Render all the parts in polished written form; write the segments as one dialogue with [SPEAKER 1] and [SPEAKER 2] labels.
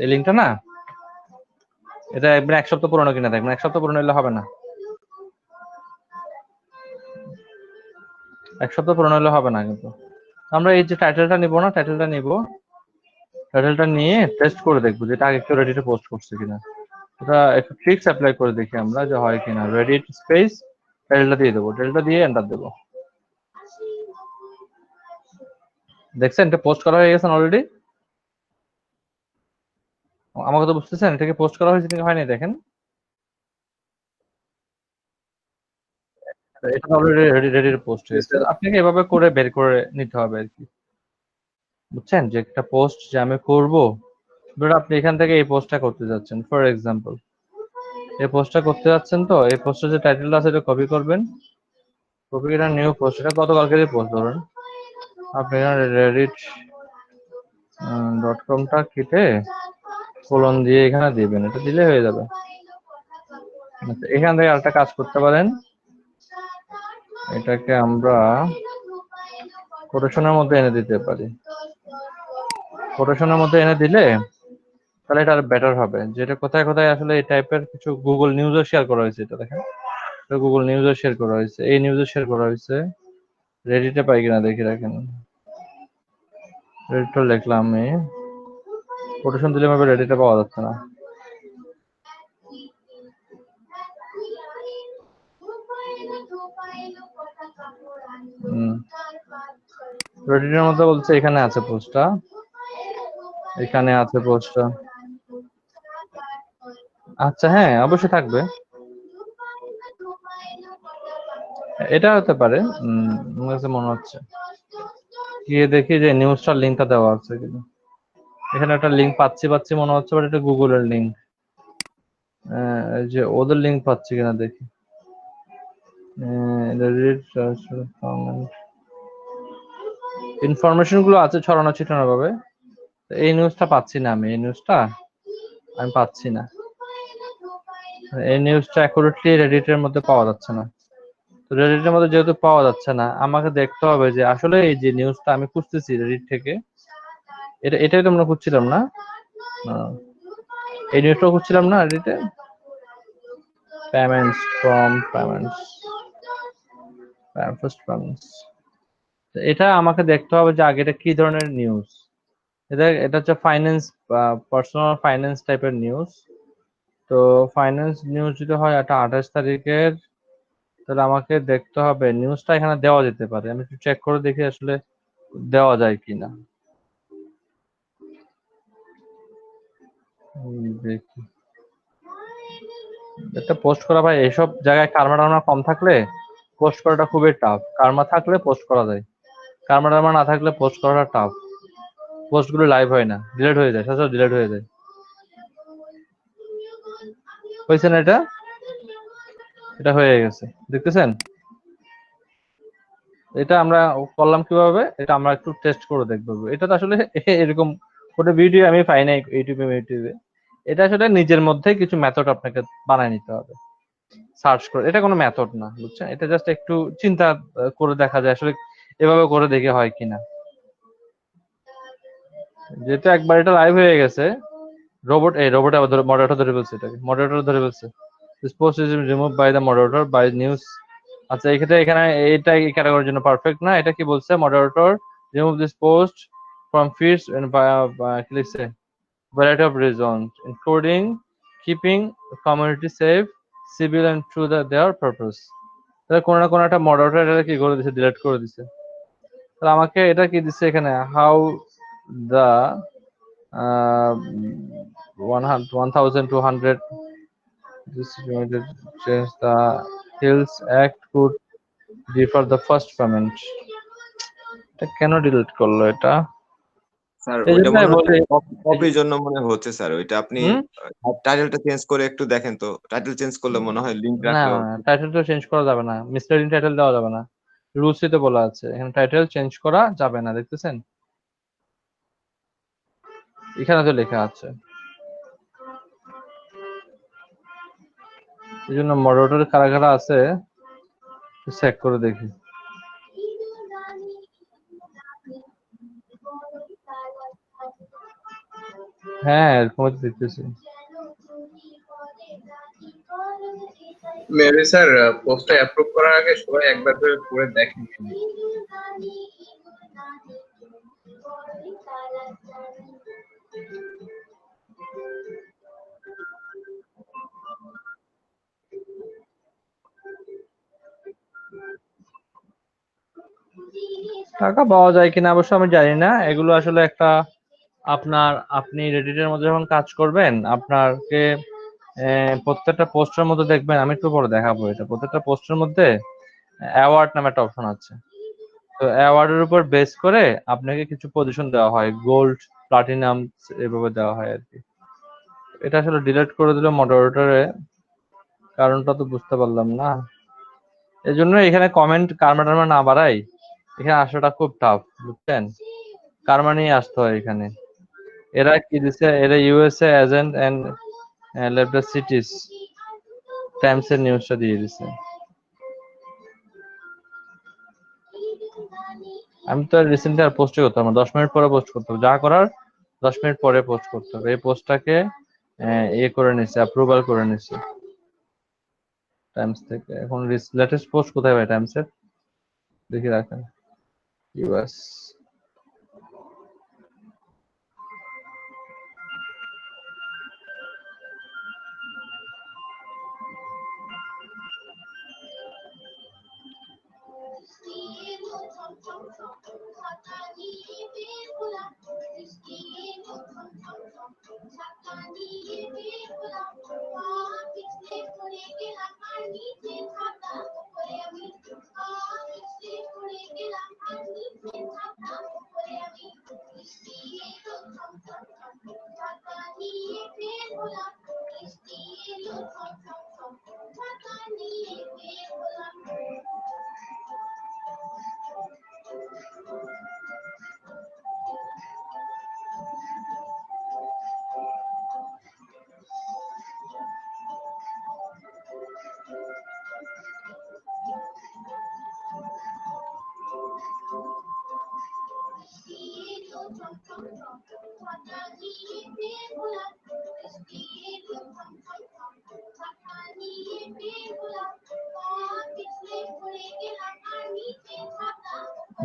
[SPEAKER 1] এই লিঙ্কটা না, এটা একবার 1 সপ্তাহ পুরনো কিনা দেখবেন। 1 সপ্তাহ পুরনো হলে হবে না, 1 সপ্তাহ পুরনো হলে হবে না। কিন্তু আমরা এই যে টাইটেলটা নিব না, টাইটেলটা নিয়ে টেস্ট করে দেখবো যেটা আগে কেউ রেডিটে পোস্ট করছে কিনা। এটা একটু ট্রিক্স অ্যাপ্লাই করে দেখি আমরা যে হয় কিনা। রেডিট স্পেস টাইটেলটা দিয়ে দেবো, টাইটেলটা দিয়ে এন্টার দেবো। দেখছেন এটা পোস্ট করা হয়ে গেছে অলরেডি। আমাকে তো বুঝতেছেন এটাকে পোস্ট করা হয়েছে নাকি হয়নি দেখেন। এটা অলরেডি রেডি পোস্ট হয়েছে। আপনাকে এভাবে করে বের করে নিতে হবে আর কি, বুঝছেন যে একটা পোস্ট যে আমি করব, ধরুন আপনি এখান থেকে এই পোস্টটা করতে যাচ্ছেন ফর এক্সাম্পল, এই পোস্টটা করতে যাচ্ছেন, তো এই পোস্টের যে টাইটেলটা আছে এটা কপি করবেন, কপি করে নিউ পোস্ট, এটা গতকালকেরই পোস্ট ধরুন, আপনি রেডিট .com-টা কেটে কোলন দিয়ে এখানে দিবেন, এটা দিলে হয়ে যাবে। আচ্ছা, এখান থেকে আরেকটা কাজ করতে পারেন, এটাকে আমরা কোটেশনের মধ্যে এনে দিতে পারি। কোটেশনের মধ্যে এনে দিলে তাহলে এটা আরো বেটার হবে। যেটা কোথায় কোথায় আসলে এই টাইপের কিছু গুগল নিউজও শেয়ার করা হয়েছে, এটা দেখেন গুগল নিউজও শেয়ার করা হয়েছে, এই নিউজও শেয়ার করা হয়েছে। রেডিটে পাই কিনা দেখি রাখেন, রেডিটটা লিখলাম আমি, কোটেশন দিলে ভাবে রেডিটে পাওয়া যাচ্ছে না। রেডিটের মধ্যে বলছে এখানে আছে পোস্টটা, এখানে আছে পোস্টটা। আচ্ছা হ্যাঁ অবশ্যই থাকবে, এটা হতে পারে। আমার কাছে মনে হচ্ছে গিয়ে দেখি যে নিউজটার লিঙ্কটা দেওয়া আছে কিনা। এখানে একটা লিঙ্ক পাচ্ছি মনে হচ্ছে, বাট এটা গুগলের লিঙ্ক, যে ওদের লিঙ্ক পাচ্ছি কিনা দেখি। ইনফরমেশন গুলো আছে ছড়ানো ছিটানো ভাবে, এই নিউজটা পাচ্ছি না আমি, এই নিউজটা আমি পাচ্ছি না, এই নিউজটা অ্যাকুরেটলি রেডিটের মধ্যে পাওয়া যাচ্ছে না। তো রেডিটের মধ্যে যেহেতু পাওয়া যাচ্ছে না, আমাকে দেখতে হবে যে আসলে এই যে নিউজটা আমি খুঁজতেছি রেডিট থেকে, এটাই তো আমরা খুঁজছিলাম না, এই নিউজটা খুঁজছিলাম না রেডিটে, payments from payments first payments. এটা আমাকে দেখতে হবে যে আগে এটা কি ধরনের নিউজ। এটা হচ্ছে ফাইন্যান্স, পার্সোনাল ফাইন্যান্স টাইপের নিউজ। তো ফাইন্যান্স নিউজ যদি হয় এটা 28 তারিখের, তাহলে আমাকে দেখতে হবে নিউজটা এখানে দেওয়া যেতে পারে, আমি একটু চেক করে দেখি আসলে দেওয়া যায় কিনা। দেখি এটা পোস্ট করা, ভাই এসব জায়গায় কার্মা টার্মা কম থাকলে পোস্ট করাটা খুবই টাফ, কার্মা থাকলে পোস্ট করা যায়, কার্মা টার্মা না থাকলে পোস্ট করাটা টাফ। পোস্ট গুলো লাইভ হয় না, ডিলিট হয়ে যায়, সব ডিলিট হয়ে যায়। হয়েছে না এটা, এটা হয়ে গেছে দেখতেছেন। এটা আমরা করলাম কিভাবে, এটা আমরা একটু টেস্ট করে দেখবো। এটা তো আসলে এরকম কোনো ভিডিও আমি পাই নাই ইউটিউবে, এটা আসলে নিজের মধ্যে কিছু মেথড আপনাকে বানায় নিতে হবে সার্চ করে। এটা কোনো মেথড না, বুঝছেন, এটা জাস্ট একটু চিন্তা করে দেখা যায় আসলে এভাবে করে দেখে হয় কিনা। যেহেতু একবার এটা লাইভ হয়ে গেছে, রোবট আবার মডারেটর ধরে ফেলছে, এটাকে মডারেটর ধরে ফেলছে। This post is remove by the moderator by news. আচ্ছা এক্ষেত্রে এখানে এটা এই ক্যাটাগরির জন্য পারফেক্ট না, এটা কি বলছে, moderator remove this post from feeds and কি লিখছে, variety of reasons including keeping community safe, civil and true their purpose। তাহলে কোনো না কোনো একটা মডারেটর এটা কি করে দিছে, ডিলিট করে দিছে। তাহলে আমাকে এটা কি দিচ্ছে এখানে, how the 1200 this change the Hills Act could defer the first payment। এটা কেন ডিলিট করলো এটা,
[SPEAKER 2] স্যার
[SPEAKER 1] এই
[SPEAKER 2] ওইটা
[SPEAKER 1] জন্য
[SPEAKER 2] মনে হচ্ছে
[SPEAKER 1] বলি।
[SPEAKER 2] কপির জন্য মনে হচ্ছে স্যার, ওইটা আপনি টাইটেলটা চেঞ্জ করে একটু দেখেন তো, টাইটেল চেঞ্জ করলে মনে হয় লিংক
[SPEAKER 1] না
[SPEAKER 2] রাখলেও।
[SPEAKER 1] টাইটেল তো চেঞ্জ করা যাবে না, মিসলিডিং টাইটেল দেওয়া যাবে না, রুলসে তো বলা আছে এখানে টাইটেল চেঞ্জ করা যাবে না, দেখতেছেন এখানে তো লেখা আছে। এই জন্য মডারেটর কারা কারা আছে চেক করে দেখি। হ্যাঁ, এরকমই তো দেখতেছি।
[SPEAKER 3] মেবি স্যার পোস্টটা অ্যাপ্রুভ করার আগে সবাই একবার করে পড়ে দেখেন।
[SPEAKER 1] টাকা পাওয়া যায় কিনা অবশ্য আমি জানি না। এগুলো আসলে একটা আপনি রেডিটের মধ্যে যখন কাজ করবেন আপনাকে প্রত্যেকটা পোস্টের মধ্যে দেখবেন, আমি একটু পরে দেখাবো এটা, প্রত্যেকটা পোস্টের মধ্যে অ্যাওয়ার্ড নামে একটা অপশন আছে। তো অ্যাওয়ার্ডের উপর বেস করে আপনাকে কিছু পজিশন দেওয়া হয়, গোল্ড, প্লাটিনাম এভাবে দেওয়া হয় আর কি। এটা আসলে ডিলিট করে দিল মডারেটরে, কারণটা তো বুঝতে পারলাম না। এই জন্য এখানে কমেন্ট কারমা টারমা না বাড়াই, এখানে আসাটা খুব টাফ, বুঝছেন? কারমা নিয়ে আসতে হয় এখানে। এরা কি দিছে, এরা USA agent and left cities times এর নিউজটা দিয়ে দিছে। আমি তো রিসেন্টলি আর পোস্ট করতে হবে না, 10 মিনিট পরে পোস্ট করতে হবে, যা করার 10 মিনিট পরে পোস্ট করতে হবে। এই পোস্টটাকে ইয়ে করে নিচ্ছে, অ্যাপ্রুভাল করে নিচ্ছে টাইমস থেকে। এখন লেটেস্ট পোস্ট কোথায় ভাই টাইমস এর, দেখি রাখেন। ইউএস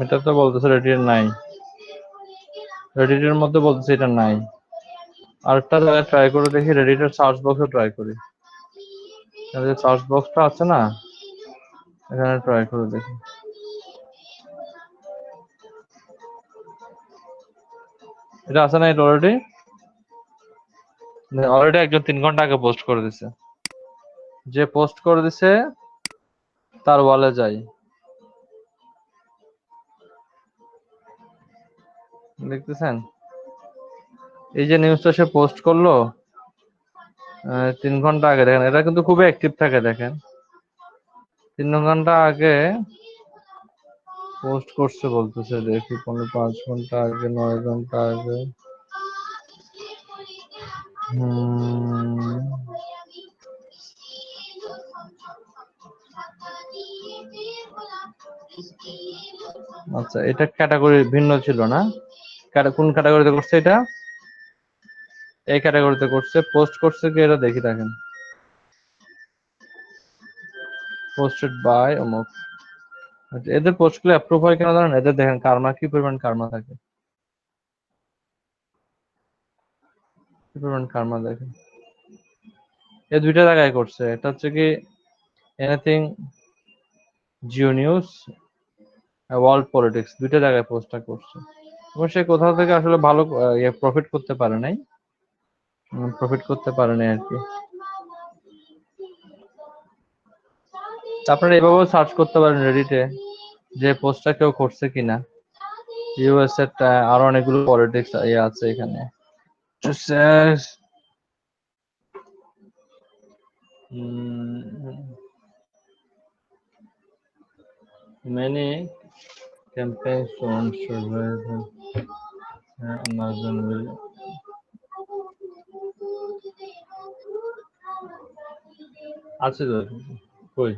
[SPEAKER 1] এটা তো বলতেছে রেডিটের নাই, রেডিটের মধ্যে বলতেছে এটা নাই। আরেকটা জায়গায় ট্রাই করে দেখি, রেডিটের সার্চ বক্সে ট্রাই করি, সার্চ বক্সটা আছে না, এখানে ট্রাই করে দেখি। এটা আছে না, এটা অলরেডি একজন 3 ঘন্টা আগে পোস্ট করে দিছে। যে পোস্ট করে দিছে তার ওয়ালে যাই, দেখতেছেন এই যে নিউজটা সে পোস্ট করলো 3 ঘন্টা আগে। দেখেন এটা কিন্তু খুবই অ্যাক্টিভ থাকে, দেখেন 3 ঘন্টা আগে পোস্ট করছে বলতেছে, দেখি 5 ঘন্টা আগে, 9 ঘন্টা আগে। আচ্ছা, এটা ক্যাটাগরি ভিন্ন ছিল না, কোন ক্যাটাগরিতে করছে এটা, এই ক্যাটাগরিতে করছে। পোস্ট করছে কি এটা দেখি, দেখেন পোস্টেড বাই অমুক। আচ্ছা, এদের পোস্ট গুলো অ্যাপ্রুভ হয় কেন জানেন? এদের দেখেন কার্মা, কি পরিমাণ কার্মা থাকে, কি পরিমাণ কার্মা দেখেন। এ দুইটা জায়গায় করছে, এটা হচ্ছে কি anything Jio news, world politics, দুইটা জায়গায় পোস্টটা করছে। এবং সে কোথাও থেকে আসলে ভালো প্রফিট করতে পারে নাই, আর কি। আপনারা এভাবেও সার্চ করতে পারেন রেডিটে, যে পোস্টটা কেউ করছে কিনা। ইউএস এর আরো অনেকগুলো পলিটিক্স ইয়ে আছে এখানে। Many campaigns on survival Amazon will আছে তো, কই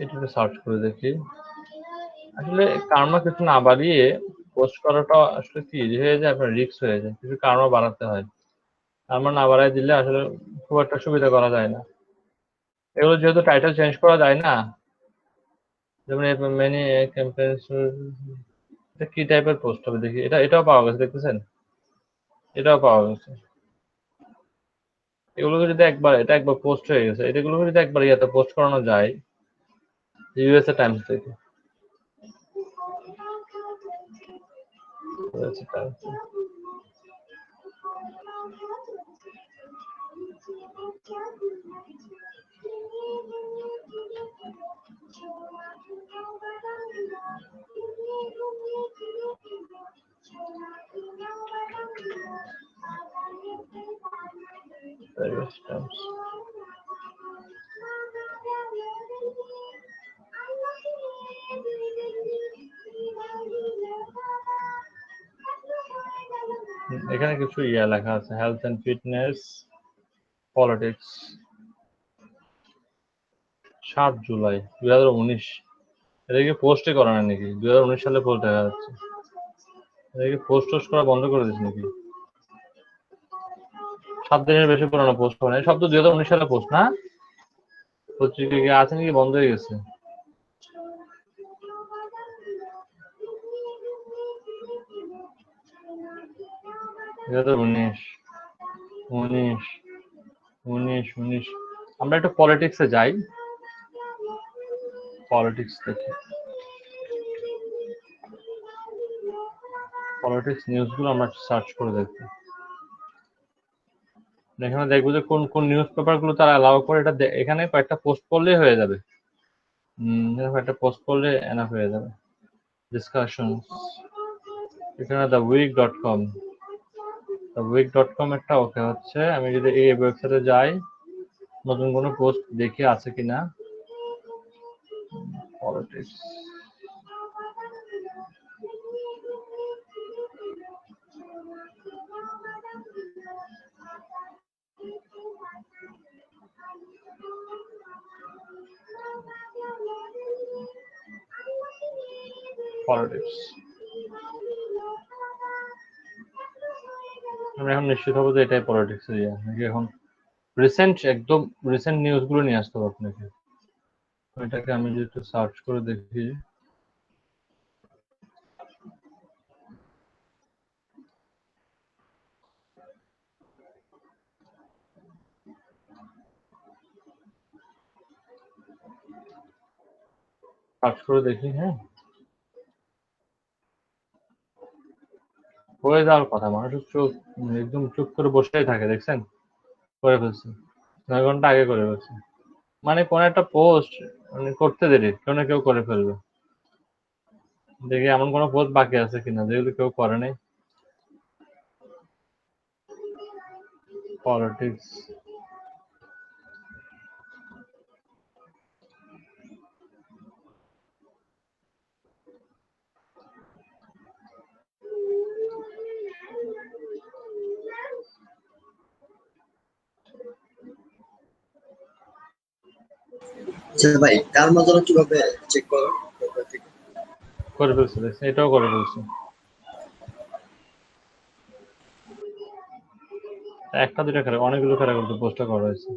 [SPEAKER 1] এটা সার্চ করে দেখি। আসলে কার্মা কিছু না বাড়িয়ে পোস্ট করাটা আসলে কি হয়ে যায়, আপনার রিস্ক হয়ে যায়, কিছু কার্মা বাড়াতে হয়। কার্মা না বাড়াই দিলে আসলে খুব একটা সুবিধা করা যায় না। এগুলো যেহেতু টাইটেল চেঞ্জ করা যায় না, যেমন মেনি ক্যাম্পেইন, এটা কি টাইপের পোস্ট হবে দেখি। এটাও পাওয়া গেছে, দেখতেছেন, এটাও পাওয়া গেছে। এগুলোকে যদি এটা একবার পোস্ট হয়ে গেছে, এগুলোকে যদি একবার ইয়াতে পোস্ট করানো যায় ইউএসএ টাইমস থেকে। এখানে কিছু লেখা আছে, health and fitness, politics, 7 July 2019। এদিকে পোস্টই করা না নাকি? 2019 সালে পোস্ট দেখা যাচ্ছে। এদিকে পোস্ট করা বন্ধ করে দিস নাকি? 7 দিনের বেশি পুরানো পোস্ট করে সব তো 2019 সালে পোস্ট না? পত্রিকা কি আছে নাকি বন্ধ হয়ে গেছে? উনিশ। আমরা একটু পলিটিক্সে যাই, পলিটিক্স দেখি, পলিটিক্স নিউজগুলো আমরা সার্চ করে দেখি। এখানে দেখবো যে কোন কোন নিউজ পেপারগুলো তারা অ্যালাউ করে। এটা এখানে কয়েকটা পোস্ট করলেই হয়ে যাবে। কয়েকটা পোস্ট করলে এনাফ হয়ে যাবে। ডিসকাশন, এখানে theweek.com একটা ওকে হচ্ছে। আমি যদি এই ওয়েবসাইটে যাই, নতুন কোনো পোস্ট দেখি আছে কিনা। Politics, politics. আমরা এখন নিশ্চিত হবো যে এটাই পলিটিক্স এরিয়া নাকি। এখন একদম রিসেন্ট নিউজগুলো নিয়ে আসতে হবে আপনাকে। এটাকে আমি যদি একটু সার্চ করে দেখি, হ্যাঁ, হয়ে যাওয়ার কথা। মানুষের চোখ একদম চুপ করে বসেই থাকে, দেখছেন, করে ফেলছে 9 ঘন্টা আগে করে ফেলছে। মানে কোন একটা পোস্ট করতে দেরি কেউ না কেউ করে ফেলবে। দেখি এমন কোনো পোস্ট বাকি আছে কিনা যেগুলো কেউ করে নাই। পলিটিক্স,
[SPEAKER 4] ভাই কার্মা যেন কিভাবে চেক করো?
[SPEAKER 1] করে ফেলছে, দেখছেন, এটাও করে ফেলছে। একটা দুটা খেলা, অনেকগুলো খেলা করতে পোস্টটা করা হয়েছে।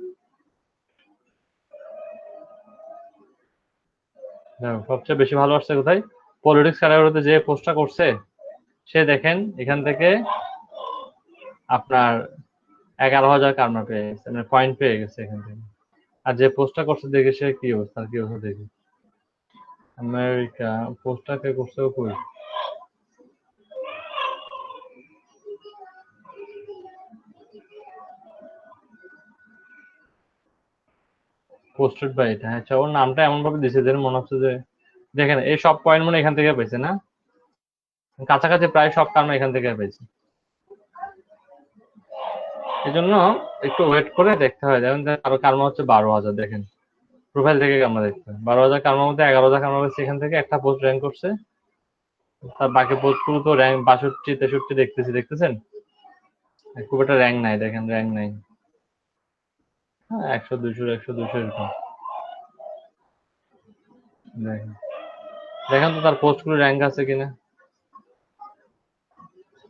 [SPEAKER 1] সবচেয়ে বেশি ভালো আসছে কোথায়? পলিটিক্স ক্যাটাগরিতে যে পোস্টটা করছে সে দেখেন এখান থেকে আপনার 11,000 কার্মা পেয়ে গেছে, মানে পয়েন্ট পেয়ে গেছে এখান থেকে। আর যে পোস্টটা করছে দেখে সে কি অবস্থা দেখি। আমেরিকা পোস্টটা কে করছে কই? পোস্টেড বাই এটা, আচ্ছা ওর নামটা এমন ভাবে দিছে যে মনে হচ্ছে যে দেখেন এই সব পয়েন্ট মনে এখান থেকে পেয়েছে না, কাছাকাছি প্রায় সব কার্মা এখান থেকে পেয়েছে। এই জন্য একটু ওয়েট করে দেখতে হয়। যেমন আরো কার্মা হচ্ছে 12,000, দেখেন প্রোফাইল থেকে কার্মা দেখতে হয়। 12,000 কার্মার মধ্যে 11,000 কার্মা পেয়েছে এখান থেকে, একটা পোস্ট র্যাঙ্ক করছে। তার বাকি পোস্টগুলো তো র্যাঙ্ক 62, 63 দেখতেছেন, খুব একটা র্যাঙ্ক নাই, দেখেন র্যাঙ্ক নাই। হ্যাঁ, 100, 200 এরকম। দেখেন দেখেন তো তার পোস্টগুলো র্যাঙ্ক আছে কিনা।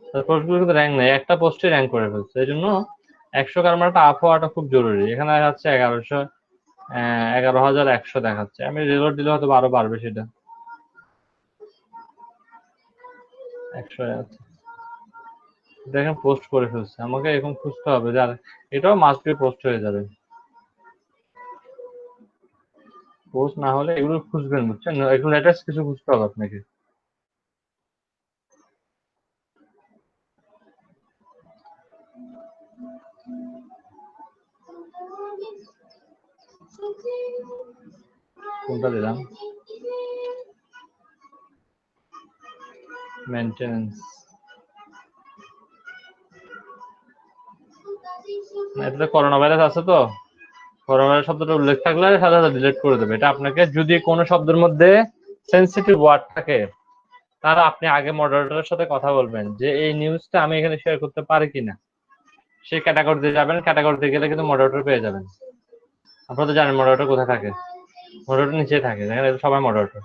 [SPEAKER 1] তার পোস্টগুলো কিন্তু র্যাঙ্ক নেই, একটা পোস্টে র্যাঙ্ক করে ফেলছে। এই জন্য 100 কার্মাটা আপ হওয়াটা খুব জরুরি। এখানে দেখা যাচ্ছে 11,100 দেখাচ্ছে। আমি রিলোড দিলে হয়তো আরো বাড়বে সেটা। 100 আছে। দেখেন পোস্ট করে ফেলছে, আমাকে এখন খুঁজতে হবে যে এটাও মাস্ট বি পোস্ট হয়ে যাবে। পোস্ট না হলে এগুলো খুঁজবেন, বুঝছেন, এগুলো লেটেস্ট কিছু খুঁজতে হবে আপনাকে। কোনটা দিলাম, মেনটেনেন্স, এটাতে করোনা ভাইরাস আছে তো, করোনা ভাইরাস শব্দটা উল্লেখ থাকলে সাথে সাথে ডিলিট করে দেবে। এটা আপনাকে যদি কোনো শব্দের মধ্যে সেন্সিটিভ ওয়ার্ড থাকে তাহলে আপনি আগে মডারেটরের সাথে কথা বলবেন যে এই নিউজটা আমি এখানে শেয়ার করতে পারি কিনা। সেই ক্যাটাগরিতে যাবেন, ক্যাটাগরিতে গেলে কিন্তু মডারেটর পেয়ে যাবেন। আপনারা তো জানেন মডারেটর কোথায় থাকে, মডারেটর নিচে থাকে, দেখেন সবাই মডারেটর।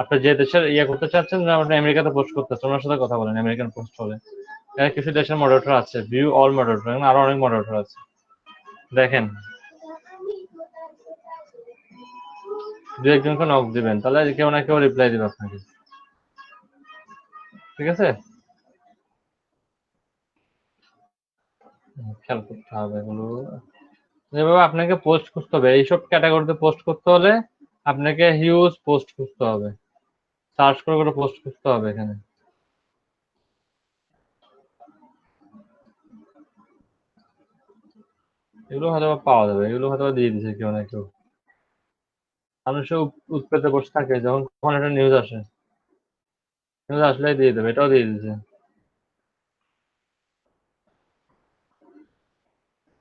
[SPEAKER 1] আপনি যে দেশের ইয়ে করতে চাচ্ছেন, আপনি আমেরিকাতে পোস্ট করতে চাচ্ছেন, ওনার সাথে কথা বলেন, আমেরিকান পোস্ট হলে। এখানে কিছু দেশের মডারেটর আছে, ভিউ অল মডারেটর, এখানে আরো অনেক মডারেটর আছে। দেখেন দু একজনকে নক দিবেন, তাহলে কেউ না কেউ রিপ্লাই দিবে আপনাকে, ঠিক আছে? খেয়াল করতে হবে এগুলো। যেভাবে আপনাকে পোস্ট খুঁজতে হবে, এইসব ক্যাটাগরিতে পোস্ট করতে হলে আপনাকে হিউজ পোস্ট খুঁজতে হবে, সার্চ করে করে পোস্ট খুঁজতে হবে। এখানে এগুলো হয়তো পাওয়া যাবে, এগুলো হয়তো দিয়ে দিছে কেউ না কেউ। মানুষের উৎপেতে বসে থাকে, যখন কখন একটা নিউজ আসে, নিউজ আসলেই দিয়ে দেবে, এটাও দিয়ে দিছে,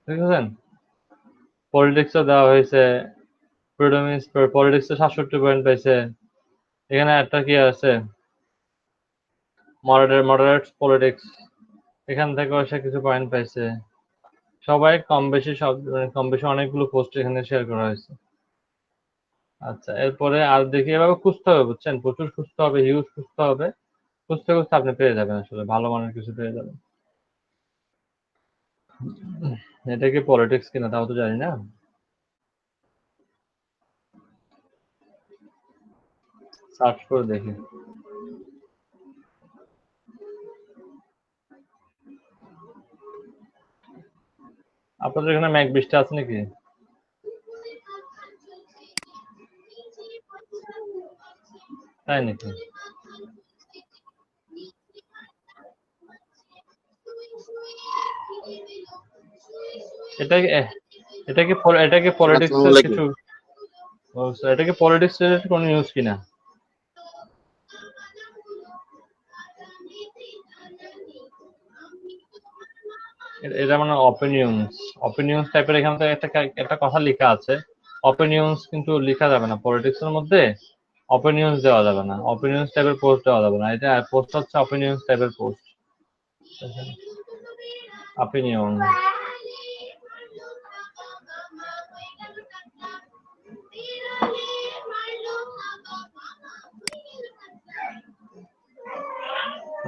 [SPEAKER 1] বুঝেছেন? পলিটিক্সও দেওয়া হয়েছে, প্রিডমিনেন্স পলিটিক্সে 67 পয়েন্ট পাইছে। এখানে একটা কি আছে, মডারেট পলিটিক্স, এখান থেকে এসে কিছু পয়েন্ট পাইছে। সবাই কম বেশি কম বেশি অনেকগুলো পোস্ট এখানে শেয়ার করা হয়েছে। আচ্ছা, এরপরে আর দেখি, এভাবে খুঁজতে হবে, বুঝছেন, প্রচুর খুঁজতে হবে, হিউজ খুঁজতে হবে। খুঁজতে খুঁজতে আপনি পেয়ে যাবেন, আসলে ভালো মানের কিছু পেয়ে যাবেন। এটা কি পলিটিক্স কিনা তাও তো জানি না। সার্চ করে দেখি। আপনাদের এখানে মেঘ বৃষ্টি আছে নাকি? তাই নাকি? এটা কি এটা কি পলিটিক্স
[SPEAKER 2] আসসালামু
[SPEAKER 1] এর
[SPEAKER 2] আলাইকুম।
[SPEAKER 1] কিছু, এটা কি পলিটিক্স রিলেটেড কোনো নিউজ কিনা? এটা মানে অপিনিয়ন্স টাইপের। এখানে তো একটা কথা লেখা আছে, অপিনিয়ন্স কিন্তু লেখা যাবে না পলিটিক্স এর মধ্যে, অপিনিয়ন্স দেওয়া যাবে না, অপিনিয়ন্স টাইপের পোস্ট দেওয়া যাবে না। এটা পোস্ট হচ্ছে অপিনিয়ন্স টাইপের পোস্ট, অপিনিয়ন।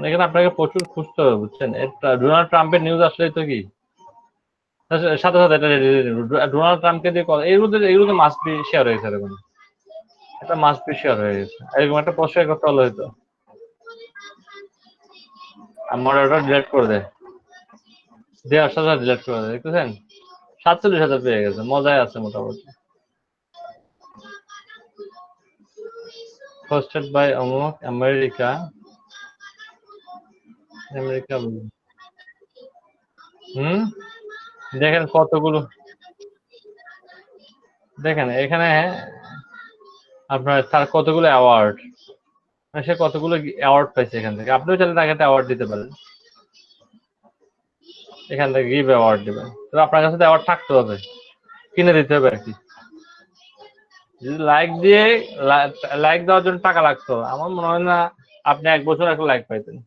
[SPEAKER 1] এখানে আপনাকে প্রচুর খুঁজতে হবে, বুঝছেন। ডোনাল্ড ট্রাম্পের নিউজ আসলেই তো কি সাথে সাথে এটা ডোনাল্ড ট্রাম্পকে দিয়ে এগুলো মাস্ট বি শেয়ার হয়েছে, এরকম এটা মাস্ট বি শেয়ার হয়ে গেছে। এরকম একটা পোস্ট করতে হলো হয়তো, আমার ওটা ডিলেট করে দেয়, দেওয়ার সাথে সাথে ডিলেট করে দেয়, দেখতেছেন 47,000 পেয়ে গেছে, মজাই আছে মোটামুটি। হোস্টেড বাই অমুক আমেরিকা, দেখেন কতগুলো, দেখেন এখানে আপনার তার কতগুলো অ্যাওয়ার্ড, সে কতগুলো অ্যাওয়ার্ড পাইছে এখান থেকে। আপনিও চাইলে তাকে একটা অ্যাওয়ার্ড দিতে পারেন, এখান থেকে গিভ অ্যাওয়ার্ড দিবেন। তবে আপনার কাছে তো অ্যাওয়ার্ড থাকতে হবে, কিনে দিতে হবে আর কি। যদি লাইক দেওয়ার জন্য টাকা লাগতো, আমার মনে হয় না আপনি 1 বছর একটা লাইক পাইতেন,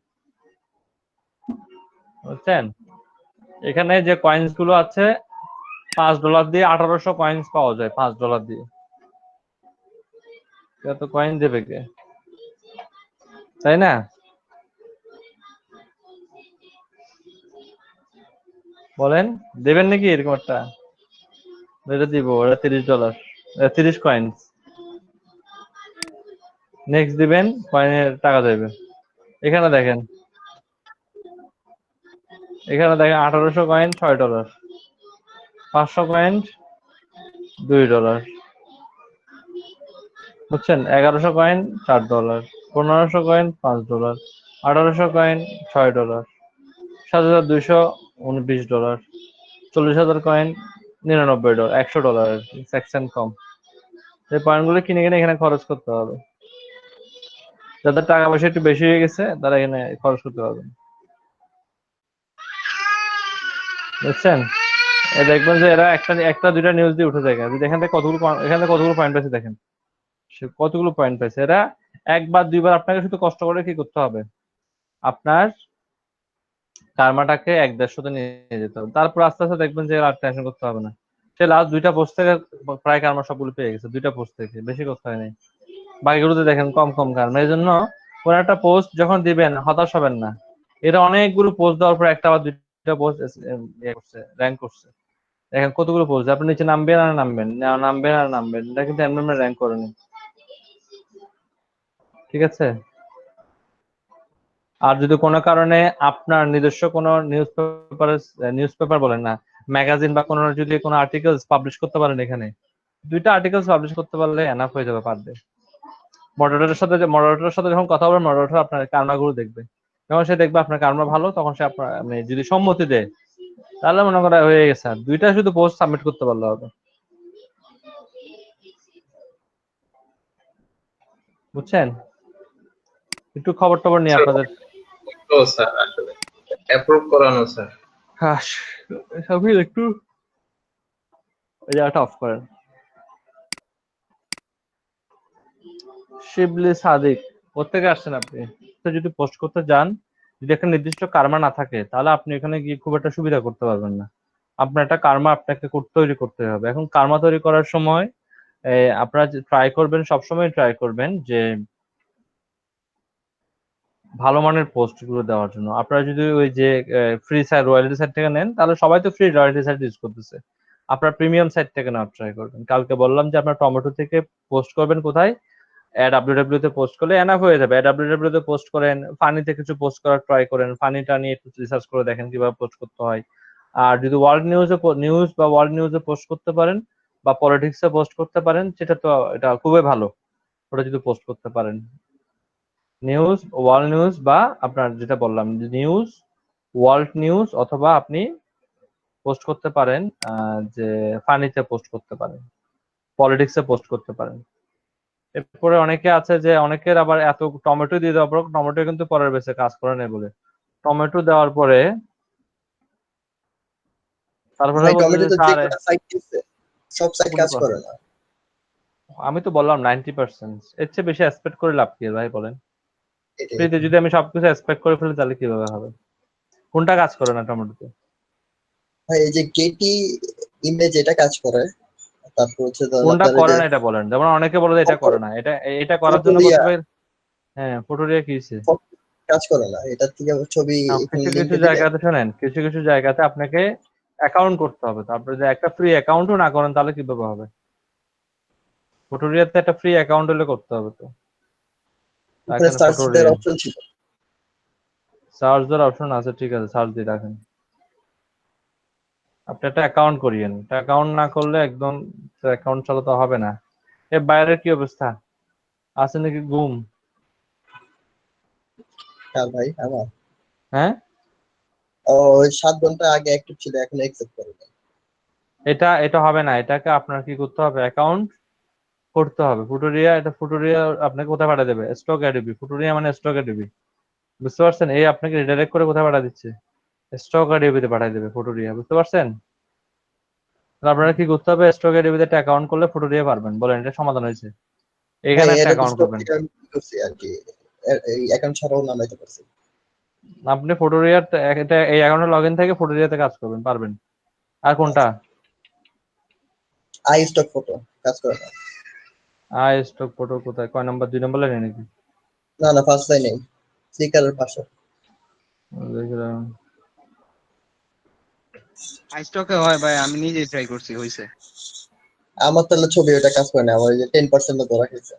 [SPEAKER 1] বুঝছেন। এখানে যে কয়েন্স গুলো আছে, $5 দিয়ে 1800 কয়েন্স পাওয়া যায়, $5 দিয়ে। এত কয়েন দেবে কে, তাই না? বলেন দেবেন নাকি এরকম একটা? এটা দিব, ওটা $30, 30 কয়েন। নেক্সট দিবেন, কয়েনের টাকা দেবে। এখানে দেখেন, 1800 কয়েন $6, 500 কয়েন $2, বুঝছেন? 1100 কয়েন $4, 1500 কয়েন $5, 1800 কয়েন $6, 7200 $19, 40,000 কয়েন $99, $100 আর কি, সেকশন কম। এই পয়েন্টগুলো কিনে কিনে এখানে খরচ করতে হবে। যাদের টাকা পয়সা একটু বেশি হয়ে গেছে তারা এখানে খরচ করতে পারবে, বুঝছেন? দেখবেন যে এরা একটা দুইটা নিউজ দিয়ে উঠে যায়। যদি এখান থেকে কতগুলো পয়েন্ট পাইছে দেখেন, সে কতগুলো পয়েন্ট পাইছে। এরা একবার দুইবার আপনাকে শুধু কষ্ট করে কি করতে হবে, আপনার কার্মাটাকে 1-150 নিয়ে যেতে হবে। তারপর আস্তে আস্তে দেখবেন যে আর টেনশন করতে হবে না। সে লাস্ট 2টা পোস্ট থেকে প্রায় কার্মা সবগুলো পেয়ে গেছে, 2টা পোস্ট থেকে, বেশি করতে হয় নাই। বাকিগুলোতে দেখেন কম কম কার্মা। এই জন্য কোন একটা পোস্ট যখন দিবেন হতাশ হবেন না। এটা অনেকগুলো পোস্ট দেওয়ার পর একটা বা দুইটা পোস্ট র্যাঙ্ক করছে। দেখেন কতগুলো পোস্ট, আপনি নিচে নামবেন আর নামবেন, নামবেন আর নামবেন, এটা কিন্তু এমনি র্যাঙ্ক করেনি। ঠিক আছে? আর যদি কোনো কারণে আপনার নিজস্ব কোনো নিউজ পেপার বলেন না, ম্যাগাজিন বা কোনো যদি কোনো আর্টিকেলস পাবলিশ করতে পারেন, এখানে 2টা আর্টিকেলস পাবলিশ করতে পারলে এনাফ হয়ে যাবে পার ডে। মডারেটরের সাথে যখন কথা বলবেন, মডারেটর আপনার কার্মাগুলো দেখবে। যখন সে দেখবে আপনার কার্মা ভালো, তখন সে আপনার মানে যদি সম্মতি দেয় তাহলে মনে করা হয়ে গেছে। আর 2টা শুধু পোস্ট সাবমিট করতে পারলে হবে, বুঝছেন? একটু খবর টবর নিয়ে
[SPEAKER 3] স্যার
[SPEAKER 1] আপনাদের।
[SPEAKER 3] তো স্যার আসলে অ্যাপ্রুভ করানো স্যার।
[SPEAKER 1] হ্যাঁ, সবই একটু ওই জায়গাটা অফ করেন। শিবলি সাদিক, কোথেকে আসছেন আপনি? তো যদি পোস্ট করতে যান, যদি একটা নির্দিষ্ট কার্মা না থাকে তাহলে আপনি এখানে গিয়ে খুব একটা সুবিধা করতে পারবেন না। আপনার একটা কার্মা আপনাকে তৈরি করতে হবে। এখন কার্মা তৈরি করার সময় আপনারা ট্রাই করবেন, সবসময় ট্রাই করবেন যে ভালো মানের পোস্ট গুলো দেওয়ার জন্য। আপনারা যদি ওই যে ফ্রি সাইট, রয়্যালটি সাইট থেকে নেন, তাহলে সবাই তো ফ্রি রয়্যালটি সাইট ইউজ করতেছে। আপনার প্রিমিয়াম সাইট থেকে নেওয়ার ট্রাই করবেন। কালকে বললাম যে আপনার টমেটো থেকে পোস্ট করবেন কোথায়, AWW তে পোস্ট করলে এনাফ হয়ে যাবে। AWW তে পোস্ট করেন, ফানিতে কিছু পোস্ট করার ট্রাই করেন, ফানিটা নিয়ে একটু রিসার্চ করে দেখেন কিভাবে পোস্ট করতে হয়। আর যদি ওয়ার্ল্ড নিউজে পোস্ট করতে পারেন বা পলিটিক্সে পোস্ট করতে পারেন, সেটা তো এটা খুবই ভালো। ওটা যদি পোস্ট করতে পারেন, ওয়ার্ল্ড নিউজ বা আপনার যেটা বললাম নিউজ, ওয়ার্ল্ড নিউজ, অথবা আপনি পোস্ট করতে পারেন যে ফানিতে পোস্ট করতে পারেন, পলিটিক্সে পোস্ট করতে পারেন। এরপরে অনেকে আছে যে অনেকের আবার এত টমেটো দিয়ে দেওয়ার পর টমেটো কিন্তু পরের বেসে কাজ করে না বলে টমেটো দেওয়ার পরে তারপরে
[SPEAKER 4] ভাই
[SPEAKER 1] বলছে
[SPEAKER 4] টমেটো
[SPEAKER 1] যে
[SPEAKER 4] তো যে
[SPEAKER 1] স্যার
[SPEAKER 4] কোনো সাইট দিচ্ছে, সব সাইট কাজ করে না।
[SPEAKER 1] আমি তো বললাম 90%, এর চেয়ে বেশি এক্সপেক্ট করে লাভ কি ভাই বলেন?
[SPEAKER 4] এটাই।
[SPEAKER 1] ফ্রিতে যদি আমি সবকিছু এক্সপেক্ট করে ফেলি তাহলে কিভাবে হবে? কোনটা কাজ করে না টমেটোতে?
[SPEAKER 4] ভাই এই যে গেটি ইমেজ এটা কাজ করে, তারপর হচ্ছে ধরেন
[SPEAKER 1] কোনটা
[SPEAKER 4] আপনার এই
[SPEAKER 1] করে
[SPEAKER 4] যে
[SPEAKER 1] না এটা বলেন। যেমন অনেকে বলে যে এটা করে না, এটা এটা করার জন্য
[SPEAKER 4] ফটোরিয়া,
[SPEAKER 1] করতে পারে। হ্যাঁ, ফটোরিয়া কি হইছে?
[SPEAKER 4] কাজ করে না, এটার থেকে আবার ছবি এখানে
[SPEAKER 1] কিছু কিছু
[SPEAKER 4] লিঙ্কে দিলে।
[SPEAKER 1] জায়গাতে শোনেন, কিছু কিছু জায়গাতে আপনাকে অ্যাকাউন্ট করতে হবে। তারপরে যে একটা ফ্রি অ্যাকাউন্টও না করেন তাহলে কিভাবে হবে? ফটোরিয়াতে একটা ফ্রি অ্যাকাউন্ট হলে করতে হবে তো।
[SPEAKER 4] ওখানে
[SPEAKER 1] রাখেন
[SPEAKER 4] সার্চ দেওয়ার
[SPEAKER 1] ফটোরিয়া,
[SPEAKER 4] অপশন ছিল।
[SPEAKER 1] সার্চ দেওয়ার অপশন আছে, ঠিক আছে, সার্চ দিয়ে রাখেন। আপনি একটা অ্যাকাউন্ট করিয়েন, অ্যাকাউন্ট না করলে একদম অ্যাকাউন্ট চালাতে হবে না। এর বাইরের কি অবস্থা? আছে নাকি ঘুম?
[SPEAKER 4] হ্যাঁ ভাই আমার
[SPEAKER 1] হ্যাঁ,
[SPEAKER 4] ওই 7 ঘন্টা আগে অ্যাক্টিভ ছিল, এখন অ্যাকসেপ্ট করে না।
[SPEAKER 1] এটা এটা হবে না। এটাকে আপনার কি করতে হবে? অ্যাকাউন্ট করতে হবে। ফুটোরিয়া, এটা ফুটোরিয়া আপনাকে কোথায় পাঠিয়ে দেবে? Stock ADB. ফুটোরিয়া মানে স্টক এডিবি, বুঝতে পারছেন? এই আপনাকে রিডাইরেক্ট করে কোথায় পাঠিয়ে দিচ্ছে? স্টক এডিবিতে পাঠিয়ে দেবে ফুটোরিয়া, বুঝতে পারছেন? তাহলে আপনারা কি করতে হবে? স্টক এডিবিতে একটা অ্যাকাউন্ট করলে ফুটোরিয়া পারবেন। বলেন, এটা সমাধান হয়েছে।
[SPEAKER 4] হ্যাঁ
[SPEAKER 1] এখানে একটা
[SPEAKER 4] এটা তো
[SPEAKER 1] অ্যাকাউন্ট
[SPEAKER 4] স্টক
[SPEAKER 1] করবেন।
[SPEAKER 4] থেকে আমি কি করছি আর কি, এই অ্যাকাউন্ট ছাড়াও নামাইতে পারছি।
[SPEAKER 1] আপনি ফুটোরিয়ার এটা এই অ্যাকাউন্টে লগ ইন থেকে ফুটোরিয়াতে কাজ করবেন, পারবেন। আর কোনটা?
[SPEAKER 4] আই স্টক ফটো কাজ করে না।
[SPEAKER 1] আই স্টক ফটো কোথায়, কয় নাম্বার, 2 নাম্বার লাইনে নাকি?
[SPEAKER 4] না না, ফার্স্ট লাইনে স্পিকারের পাশে।
[SPEAKER 1] দেখলাম।
[SPEAKER 5] আইস্টকে হয় ভাই, আমি নিজেই ট্রাই করছি, হইছে।
[SPEAKER 4] আমার তাহলে ছবি ওটা কাজ করে না, আমার ওই যে 10% তো রাখিছে।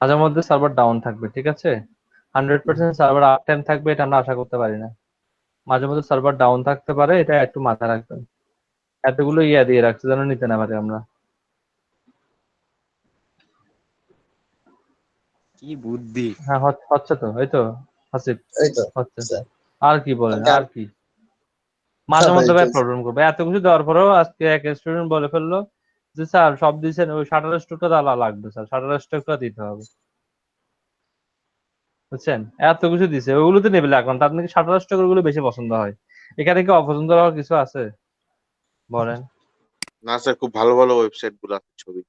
[SPEAKER 1] মাঝে মধ্যে সার্ভার ডাউন থাকবে, ঠিক আছে? 100% সার্ভার আপ টাইম থাকবে এটা আমরা আশা করতে পারি না। মাঝে মধ্যে সার্ভার ডাউন থাকতে পারে, এটা একটু মাথায় রাখবেন। এতগুলো ইয়া দিয়ে রাখছে যেন নিতে না পারি আমরা।
[SPEAKER 5] কি বুদ্ধি!
[SPEAKER 1] হ্যাঁ হচ্ছে তো, এই তো হাসিব
[SPEAKER 4] এই তো
[SPEAKER 1] হচ্ছে।
[SPEAKER 4] আচ্ছা।
[SPEAKER 1] আর কি বলেন,
[SPEAKER 4] কালকে
[SPEAKER 1] আর কি? মাঝে
[SPEAKER 4] ভাই
[SPEAKER 1] মধ্যে ভাই
[SPEAKER 4] চলছে।
[SPEAKER 1] প্রবলেম করবে, এত কিছু দেওয়ার পরেও আজকে এক স্টুডেন্ট বলে ফেললো যে স্যার সব দিয়েছেন, ওই শাটার স্টকটা তাহলে লাগবে স্যার, শাটার স্টকটা দিতে হবে। বুঝছেন, এত কিছু দিছে, ওইগুলোতে নেবে লাগবে, তার নাকি শাটার স্টক গুলো বেশি পছন্দ হয়। এখানে কি অপছন্দ হওয়ার কিছু আছে বলেন?
[SPEAKER 6] না স্যার, খুব ভালো ভালো ওয়েবসাইট গুলো আছে ছবি।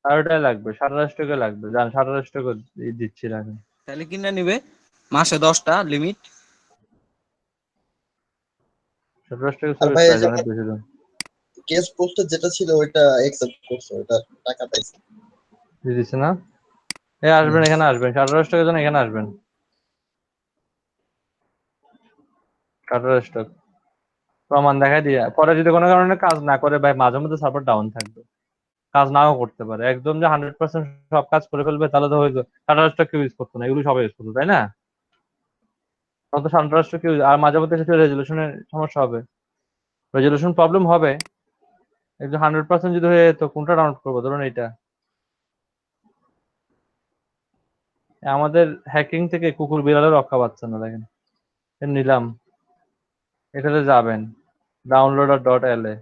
[SPEAKER 1] আর ওটাই লাগবে, শাটার স্টকে লাগবে, জান শাটার স্টক দিচ্ছি না আমি।
[SPEAKER 5] তাহলে কিনা নিবে মাসে 10টা লিমিট।
[SPEAKER 1] শাটার স্টকের
[SPEAKER 4] আর
[SPEAKER 1] ছবি
[SPEAKER 4] ভাই এই
[SPEAKER 1] প্রাইস
[SPEAKER 4] যে
[SPEAKER 1] অনেক বেশি দাম।
[SPEAKER 4] কেস পোস্টার যেটা ছিল ওইটা অ্যাকসেপ্ট করছে, ওটা টাকা পাইছে।
[SPEAKER 1] দিয়ে দিচ্ছে না? আসবেন, এখানে আসবেন, শাটার স্টকের জন্য এখানে আসবেন। শাটার স্টক প্রমাণ দেখাই দিয়ে, পরে যদি কোনো কারণে কাজ না করে ভাই, মাঝে মধ্যে সার্ভার ডাউন থাকবে, কাজ নাও করতে পারে, একদম যে 100% সব কাজ করে ফেলবে তাহলে তো হয়তো শাটার স্টক কেউ ইউজ করতো না, এগুলো সবাই ইউজ করতো, তাই না? তখন তো শাটার স্টক ইউজ, আর মাঝে মধ্যে সেটা রেজলিউশনের সমস্যা হবে, রেজলিউশন প্রবলেম হবে। একদম 100% যদি হয়ে যেত, কোনটা ডাউনলোড করবো? ধরুন এইটা, আমাদের হ্যাকিং থেকে কুকুর বিড়ালের রক্ষা পাচ্ছে না, দেখেন। নিলাম, এটাতে যাবেন, ডাউনলোডার ডট এল এ,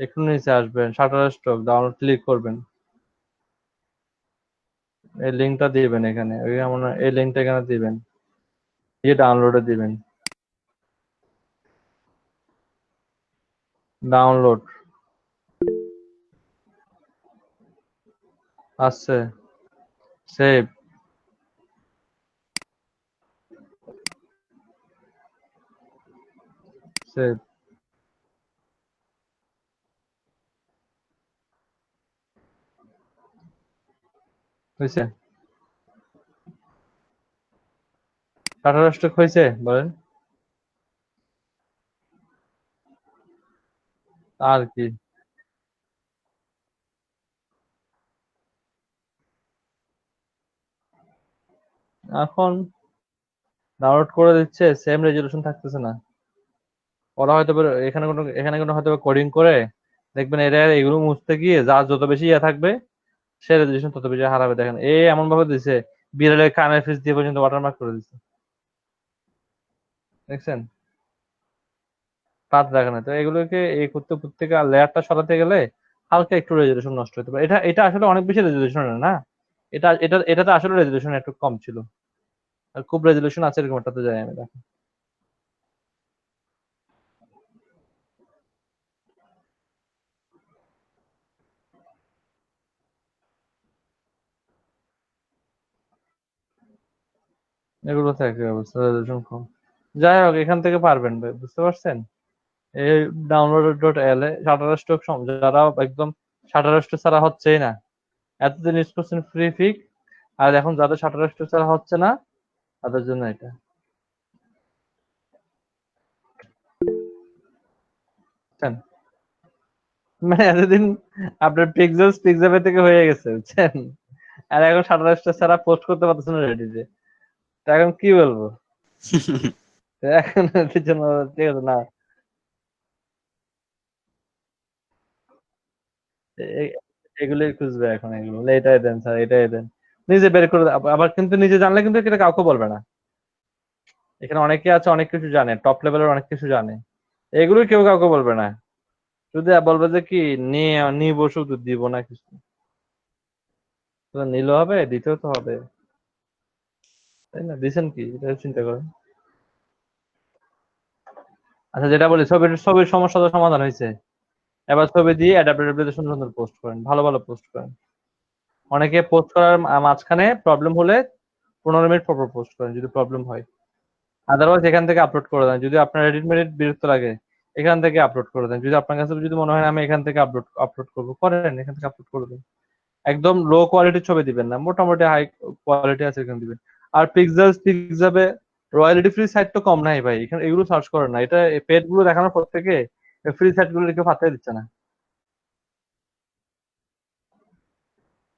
[SPEAKER 1] একটু নিচে আসবেন, শাটার স্টক ডাউনলোড ক্লিক করবেন, এই লিঙ্কটা দিবেন এখানে, ওই এমন এই লিঙ্কটা এখানে দিবেন, দিয়ে ডাউনলোডে দিবেন, ডাউনলোড আসছে, সেভ, সেভ হয়েছে? শাটার স্টক হয়েছে বলেন? আর কি? এখন ডাউনলোড করে দিচ্ছে, সেম রেজলিউশন থাকতেছে না। ওরা হয়তো এখানে কোনো হয়তো কোডিং করে দেখবেন, এরা এগুলো মুছতে গিয়ে যার যত বেশি ইয়ে থাকবে সে রেজলিউশন তত বেশি হারাবে। দেখেন এমন ভাবে দিছে, বিড়ালের কানের ফিস দিয়ে পর্যন্ত ওয়াটারমার্ক করে দিচ্ছে, দেখছেন? পাত রাখে না। তো এগুলোকে এই করতে প্রত্যেকে লেয়ারটা সরাতে গেলে হালকা একটু রেজলিউশন নষ্ট হতে পারে। এটা এটা আসলে অনেক বেশি রেজলিউশন না, এটাতে আসলে রেজলিউশন একটু কম ছিল, আর খুব রেজলিউশন আছে এরকম একটাতে যাই আমি, দেখেন। এগুলো থেকে অবস্থা রেজলিউশন কম। যাই হোক, এখান থেকে পারবেন ভাই, বুঝতে পারছেন? এই ডাউনলোড ডট এল এ শাটার স্টক যারা একদম শাটার স্টক ছাড়া হচ্ছেই না, এতদিন ইউজ করছেন ফ্রি ফিক, আর এখন যাদের শাটার স্টক ছাড়া হচ্ছে না তাদের জন্য এটা। বুঝছেন? মানে এতদিন আপনার পিক্সেল থেকে হয়ে গেছে, বুঝছেন? আর এখন শাটার স্টক ছাড়া পোস্ট করতে পারতেছেন না রেডিতে। তো এখন কি বলবো? তো এখন এটার জন্য ঠিক আছে না, এ- এগুলোই খুঁজবে এখন, এগুলো বলে এটাই দেন স্যার, এটাই দেন, নিজে বের করে আবার কিন্তু নিজে জানলে কিন্তু এটা কাউকে বলবে না। এখানে অনেকে আছে অনেক কিছু জানে, টপ লেভেলের অনেক কিছু জানে, এগুলো কেউ কাউকে বলবে না, শুধু বলবে যে কি নিয়ে নিব, শুধু দিব না কিছু। তো নিলেও হবে, দিতেও তো হবে, তাই না? দিছেন কি এটা চিন্তা করেন। আচ্ছা, যেটা বলি, ছবির সমস্যা তো সমাধান হয়েছে, এবার ছবি দিয়ে অ্যাডাপ্টার সুন্দর সুন্দর পোস্ট করেন, ভালো ভালো পোস্ট করেন। অনেকে পোস্ট করার মাঝখানে প্রবলেম হলে 15 মিনিট পর পোস্ট করেন যদি প্রবলেম হয়। আদারওয়াইজ এখান থেকে আপলোড করে দেন। যদি আপনার এডিট মেডিট বিরক্ত লাগে এখান থেকে আপলোড করে দেন। যদি আপনার কাছে যদি মনে হয় আমি এখান থেকে আপলোড করবো, করেন, এখান থেকে আপলোড করে দেন। একদম লো কোয়ালিটির ছবি দিবেন না, মোটামুটি হাই কোয়ালিটি আছে এখানে দিবেন। আর পিক্সেলে রয়্যালিটি ফ্রি সাইট তো কম নাই ভাই, এখানে এগুলো সার্চ করেন না। এটা পেড গুলো দেখানোর পর থেকে ফ্রি সাইট গুলো কেউ পাত্তাই দিচ্ছে না।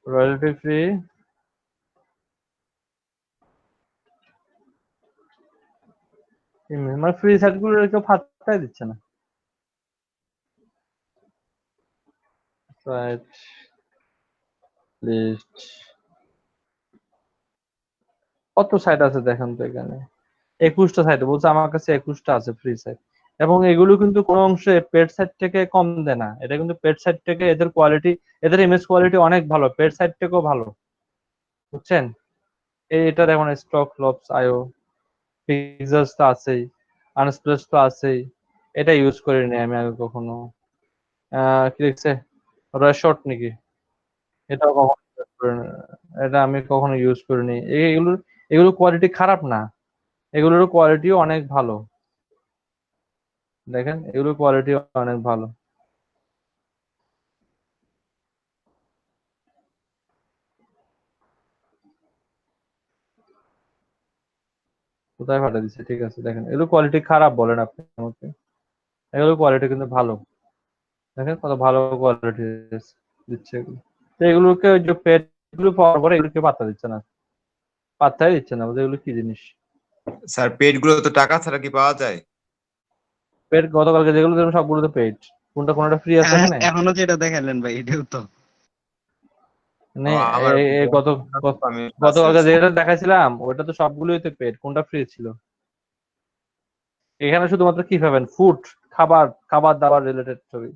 [SPEAKER 1] রয়্যালিটি ফ্রি মানে ফ্রি সাইট গুলো কেউ পাত্তাই দিচ্ছে না। সাইট লিস্ট কত সাইট আছে দেখেন তো, এখানে 21টা সাইট বলছে, আমার কাছে 21টা আছে ফ্রি সাইট। এবং এগুলো কিন্তু কোনো অংশে পেড সাইট থেকে কম দেয় না, এটা কিন্তু পেড সাইট থেকে এদের কোয়ালিটি, এদের ইমেজ কোয়ালিটি অনেক ভালো, পেড সাইট থেকেও ভালো, বুঝছেন? এটা দেখুন স্টক লবস আইও, পিক্সেলস তো আছেই, আনস্প্লেস তো আছেই, এটা ইউজ করিনি আমি আগে কখনো। কি লিখছে রয়শট নাকি, এটা কখনো use করিনি। এটা আমি কখনো ইউজ করিনি। এগুলো এগুলো কোয়ালিটি খারাপ না, এগুলোর কোয়ালিটিও অনেক ভালো। দেখেন এগুলোর কোয়ালিটি অনেক ভালো। কোথায় পাঠিয়ে দিচ্ছে? ঠিক আছে দেখেন, এগুলো কোয়ালিটি খারাপ বলেন আপনি আমাকে, এগুলো কোয়ালিটি কিন্তু ভালো। দেখেন কত ভালো কোয়ালিটি দিচ্ছে এগুলো। তো এগুলোকে ওই যে পেড গুলো পাওয়ার পরে এগুলোকে পাত্তা দিচ্ছে না, পাত্তাই দিচ্ছে না, এগুলো কি জিনিস?
[SPEAKER 2] স্যার পেড গুলো তো টাকা ছাড়া কি পাওয়া যায়?
[SPEAKER 1] পেড গতকালকে যেগুলো দেখলাম সবগুলো তো পেড, কোনটা ফ্রি আছে এখানে?
[SPEAKER 5] এখনো যেটা দেখালেন ভাই এটাও তো।
[SPEAKER 1] মানে
[SPEAKER 2] আমার আমি
[SPEAKER 1] গতকালকে যেটা দেখাইছিলাম ওটা তো সবগুলোই তো পেড, কোনটা ফ্রি ছিল? এখানে শুধুমাত্র কি পাবেন? ফুড, খাবার, খাবার দাবার রিলেটেড ছবি।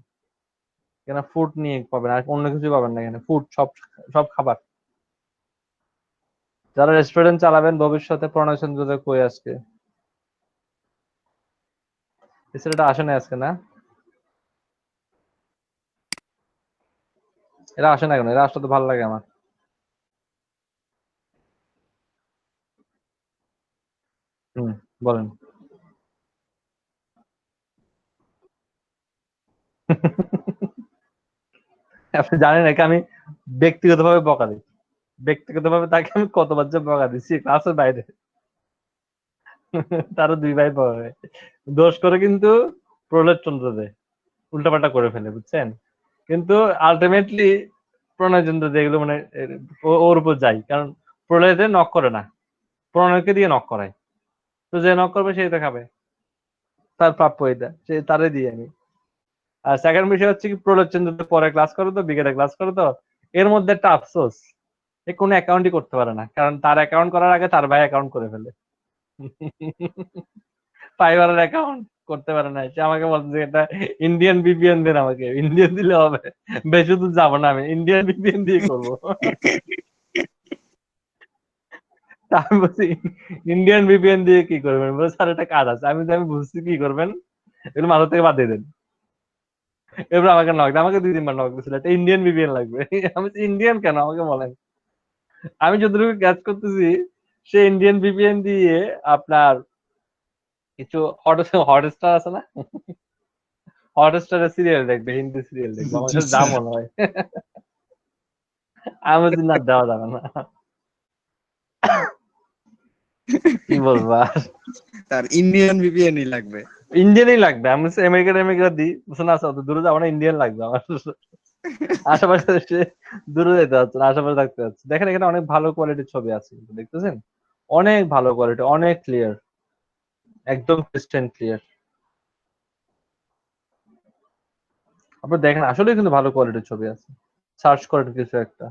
[SPEAKER 1] এখানে ফুড নিয়ে পাবেন, আর অন্য কিছু পাবেন না এখানে। ফুড সব সব খাবার। যারা রেস্টুরেন্ট চালাবেন ভবিষ্যতে, প্রণয় চন্দ্র কই আজকে? এই ছেলেটা আসে না আজকে না? এরা আসে না কেন? এরা আসলে তো ভালো লাগে আমার। হুম, বলেন। আপনি জানেন নাকি আমি ব্যক্তিগতভাবে বকা দিই, ব্যক্তিগতভাবে তাকে আমি কতবার যে বকা দিচ্ছি ক্লাসের বাইরে। তারও 2 ভাই পড়ে, দোষ করে কিন্তু প্রহ্লাদ চন্দ্র দেয়, উল্টাপাল্টা করে ফেলে, বুঝছেন? কিন্তু আলটিমেটলি প্রণয় চন্দ্র যেগুলো মানে ওর উপর যাই, কারণ প্রলয়দের নক করে না, প্রণয়কে দিয়ে নক করায়। তো যে নক করবে সেই তো খাবে, তার প্রাপ্য এটা, সে তারে দিয়ে আমি। আর সেকেন্ড বিষয় হচ্ছে কি, প্রহ্লাদ চন্দ্র পরে ক্লাস করো তো, বিকেলে ক্লাস করো তো, এর মধ্যে একটা আফসোস, এ কোনো অ্যাকাউন্টই করতে পারে না, কারণ তার অ্যাকাউন্ট করার আগে তার ভাই অ্যাকাউন্ট করে ফেলে। ফাইবারের অ্যাকাউন্ট করতে পারে না, সে আমাকে বলছে যে এটা ইন্ডিয়ান ভিপিএন দেন, আমাকে ইন্ডিয়ান দিলে হবে, বেশি দূর যাবো না, আমি ইন্ডিয়ান ভিপিএন দিয়ে করবো। তা আমি বলছি ইন্ডিয়ান ভিপিএন দিয়ে কি করবেন? বলে স্যার এটা কাজ আছে। আমি বুঝছি কি করবেন, এগুলো মাথা থেকে বাদ দিয়ে দেন। এবার আমাকে নক দেয়, আমাকে 2-3 বার নক দিয়েছিল, এটা ইন্ডিয়ান ভিপিএন লাগবে। আমি ইন্ডিয়ান কেন আমাকে বলেন। আমি যতটুকু কাজ করতেছি সে ইন্ডিয়ান ভিপিএন দিয়ে আপনার কিছু হটস্টার আছে না, হটস্টারের সিরিয়াল দেখবে, হিন্দি সিরিয়াল দেখবে, আমার কাছে যা মনে হয়। আমি বলছি না, দেওয়া যাবে না, কি বলবো আর।
[SPEAKER 5] তার ইন্ডিয়ান ভিপিএনই লাগবে।
[SPEAKER 1] ইন্ডিয়ানই লাগবে। আমি বলছি আমেরিকা দিই, বলছে না স্যার, অত দূরে যাবো না, ইন্ডিয়ান লাগবে আমার। আশেপাশে সে দূরে যেতে হচ্ছে না, আশেপাশে থাকতে হচ্ছে। দেখেন এখানে অনেক ভালো কোয়ালিটির ছবি আছে, দেখতেছেন? অনেক ভালো কোয়ালিটি, অনেক ক্লিয়ার, একদম ক্রিস্টাল ক্লিয়ার। আপনি দেখেন আসলে কিন্তু ভালো কোয়ালিটির ছবি আছে, সার্চ করেন কিছু একটা।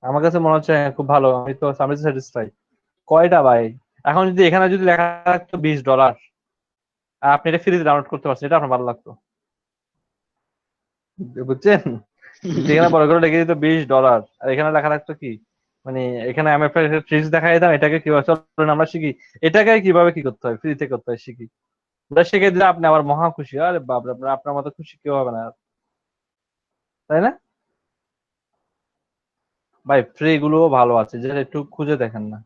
[SPEAKER 1] আমার কাছে মনে হচ্ছে খুব ভালো, আমি তো স্যাটিসফাই। কয়টা ভাই, এখন যদি এখানে যদি লেখা থাকতো $20, আপনি এটা ফ্রিতে ডাউনলোড করতে পারছেন, এটা আপনার ভালো লাগতো, বুঝছেন? যেখানে বড় করে লিখে দিত $20, আর এখানে লেখা থাকতো কি, মানে এখানে আমি একটা ট্রিক্স দেখাই দিতাম, এটাকে কিভাবে চলুন আমরা শিখি, এটাকে কিভাবে কি করতে হয়, ফ্রিতে করতে হয় শিখি, ওটা শিখে দিলে আপনি আবার মহা খুশি। আরে বাপরে, আপনার মতো খুশি কেউ হবে না, তাই না? ভাই ফ্রি গুলোও ভালো আছে, যে একটু খুঁজে দেখেন না,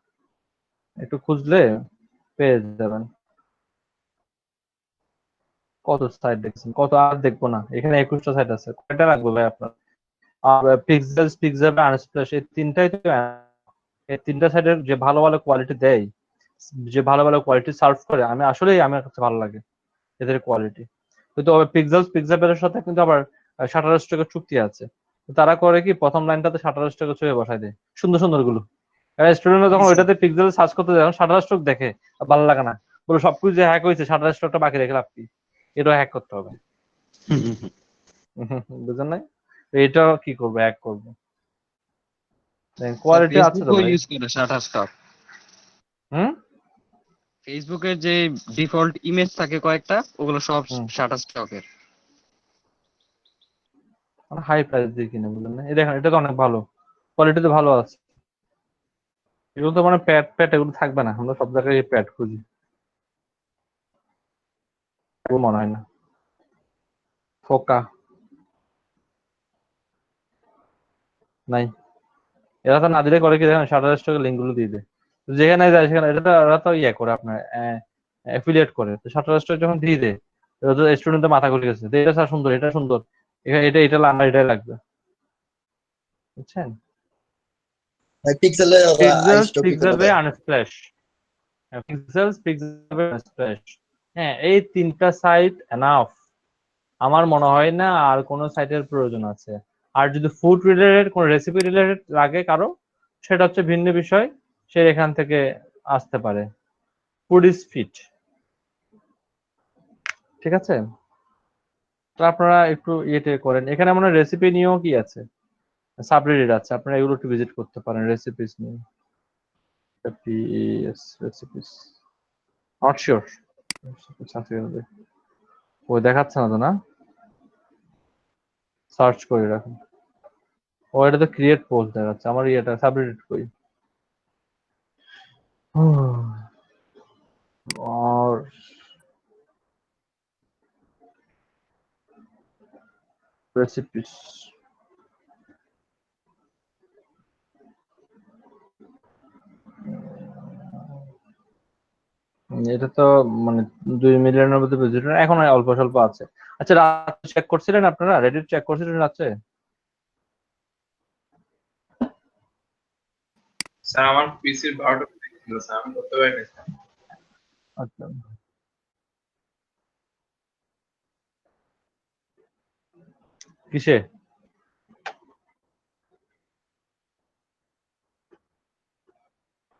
[SPEAKER 1] একটু খুঁজলে পেয়ে যাবেন। কত সাইট দেখছেন, কত আর দেখবো না, এখানে 21টা সাইট আছে, কয়টা লাগবে ভাই আপনার? আর পিক্সেল, পিক্সেল আনস্প্ল্যাশ, এই তিনটাই তো, এই তিনটা সাইটের যে ভালো ভালো কোয়ালিটি দেয়, যে ভালো ভালো কোয়ালিটি সার্ভ করে, আমি আসলেই আমার কাছে ভালো লাগে এদের কোয়ালিটি। কিন্তু পিক্সেলের সাথে কিন্তু আবার শাটার স্টকের চুক্তি আছে। তো তারা করে কি, প্রথম লাইনটাতে শাটার স্টকে ছুঁয়ে বসায় দেয় সুন্দর সুন্দর গুলো। স্টুডেন্টরা যখন
[SPEAKER 4] আচ্ছা।
[SPEAKER 1] ওইটাতে পিক্সেল সার্চ করতে যায়, শাটার স্টক দেখে আর ভালো লাগে না, বলে সবকিছু যে হ্যাক হয়েছে, শাটার স্টকটা বাকি রেখে লাভ কি, এটাও হ্যাক করতে হবে। বুঝেন নাই? তো এটা কি করবো, হ্যাক করবো।
[SPEAKER 5] স্যার
[SPEAKER 1] কোয়ালিটি আছে তো
[SPEAKER 5] ফেসবুকও
[SPEAKER 1] ভাই।
[SPEAKER 5] ইউজ করে শাটার স্টক।
[SPEAKER 1] হুম
[SPEAKER 5] ফেসবুকের যে ডিফল্ট ইমেজ থাকে কয়েকটা, ওগুলো সব
[SPEAKER 1] হুম
[SPEAKER 5] শাটার স্টকের।
[SPEAKER 1] হাই প্রাইস দিয়ে কিনে, বুঝলেন না? এই দেখেন, এটা তো অনেক ভালো, কোয়ালিটি তো ভালো আছে। এগুলো তো মানে প্যাড প্যাড এগুলো থাকবে না, আমরা সব জায়গায় প্যাড খুঁজি, এগুলো মনে হয় না। ফোকা নাই, এরা তো না দিলে করে কি দেখেন, শাটার স্টকের লিঙ্ক গুলো দিয়ে দেয়। তো যেখানে যায় সেখানে, এটা তো ওরা তো ইয়ে করে আপনার অ্যাফিলিয়েট করে, তো শাটার স্টক যখন দিয়ে দেয়, এটা তো স্টুডেন্টের মাথা ঘুরে গেছে, তো এটা স্যার সুন্দর, এটা সুন্দর, এখানে এটা এটা আমার এটাই লাগবে, বুঝছেন?
[SPEAKER 4] ভাই পিক্সেলে ওরা
[SPEAKER 1] পিক্সেলস,
[SPEAKER 4] আইস্টপি
[SPEAKER 1] পিক্সেল
[SPEAKER 4] করে
[SPEAKER 1] বাই
[SPEAKER 4] দেয়।
[SPEAKER 1] Unsplash, Pexels, pixel by Unsplash. হ্যাঁ, এই তিনটা সাইট এনাফ, আমার মনে হয় না আর কোনো সাইটের প্রয়োজন আছে। আর যদি ফুড রিলেটেড, কোনো রেসিপি রিলেটেড লাগে কারো, সেটা হচ্ছে ভিন্ন বিষয়, সে এখান থেকে আসতে পারে। ফুড ইজ ফিট, ঠিক আছে? তো আপনারা একটু ইয়েতে করেন, এখানে মনে হয় রেসিপি নিয়েও কি আছে, সাবরেডিট আছে, আপনারা এগুলো একটু ভিজিট করতে পারেন রেসিপিস নিয়ে। রেসিপিস নট শিওর, ওই দেখাচ্ছে না তো, না সার্চ করে রাখুন। ও এটা তো ক্রিয়েট পোস্ট দেখাচ্ছে, আমার ইয়েটা সাবরেডিট কই, আর রেসিপিস, এটা তো মানে 2 মিলিয়নের মধ্যে ভিজিটর এখন অল্প স্বল্প আছে। আচ্ছা, রাত চেক করছিলেন আপনারা, রেডিট চেক করছিলেন রাত্রে?
[SPEAKER 3] স্যার আমার পিসির 12টা ছিল স্যার, আমি করতে পারিনি স্যার।
[SPEAKER 1] আচ্ছা, কিসে?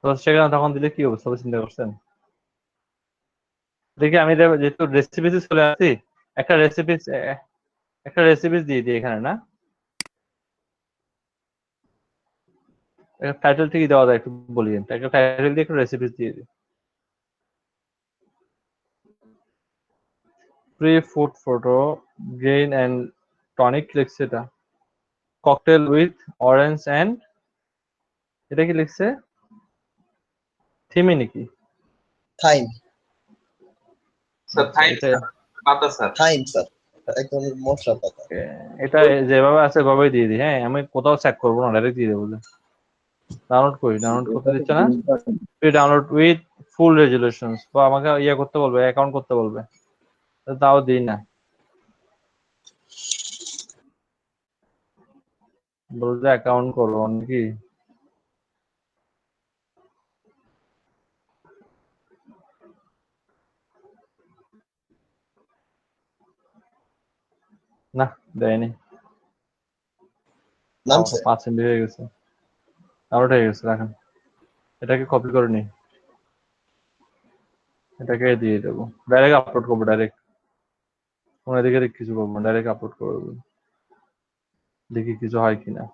[SPEAKER 1] তো সেখানে তখন দিলে কি অবস্থা হবে চিন্তা করছেন? দেখি আমি যেহেতু রেসিপিস চলে আসছি, একটা রেসিপিস, একটা রেসিপিস দিয়ে দিই এখানে, না টাইটেল ঠিকই দেওয়া যায়, একটু বলিয়েন, একটা টাইটেল দিয়ে একটু রেসিপিস দিয়ে দিই। Pre food photo, grain and tonic লিখছে এটা, ককটেল উইথ অরেঞ্জ অ্যান্ড, এটা কি লিখছে, থিমি নাকি?
[SPEAKER 4] থাইম।
[SPEAKER 3] স্যার
[SPEAKER 1] আচ্ছা,
[SPEAKER 3] থাইম
[SPEAKER 1] এটা
[SPEAKER 3] স্যার, পাতা স্যার।
[SPEAKER 4] থাইম স্যার, এক ধরনের মশলা পাতা।
[SPEAKER 1] এটা যেভাবে আছে এভাবেই দিয়ে দিই, হ্যাঁ আমি কোথাও চেক করবো না, ডাইরেক্ট দিয়ে দেবো। ডাউনলোড করি, ডাউনলোড করতে দিচ্ছে না, তুই ডাউনলোড উইথ ফুল রেজুলেশনস, তো আমাকে ইয়ে করতে বলবে, অ্যাকাউন্ট করতে বলবে, তো তাও দিই না, বলছে অ্যাকাউন্ট করবো নাকি। না, দেয়নি।
[SPEAKER 4] নামছে।
[SPEAKER 1] 5 MB হয়ে গেছে, ডাউনলোড হয়ে গেছে, রাখেন, এটাকে কপি করে নি, এটাকে দিয়ে দেবো, ডাইরেক্ট আপলোড করবো, ডাইরেক্ট কোনো এদিকে কিছু করবো না, ডাইরেক্ট আপলোড করবো, দেখি কিছু হয় কিনা।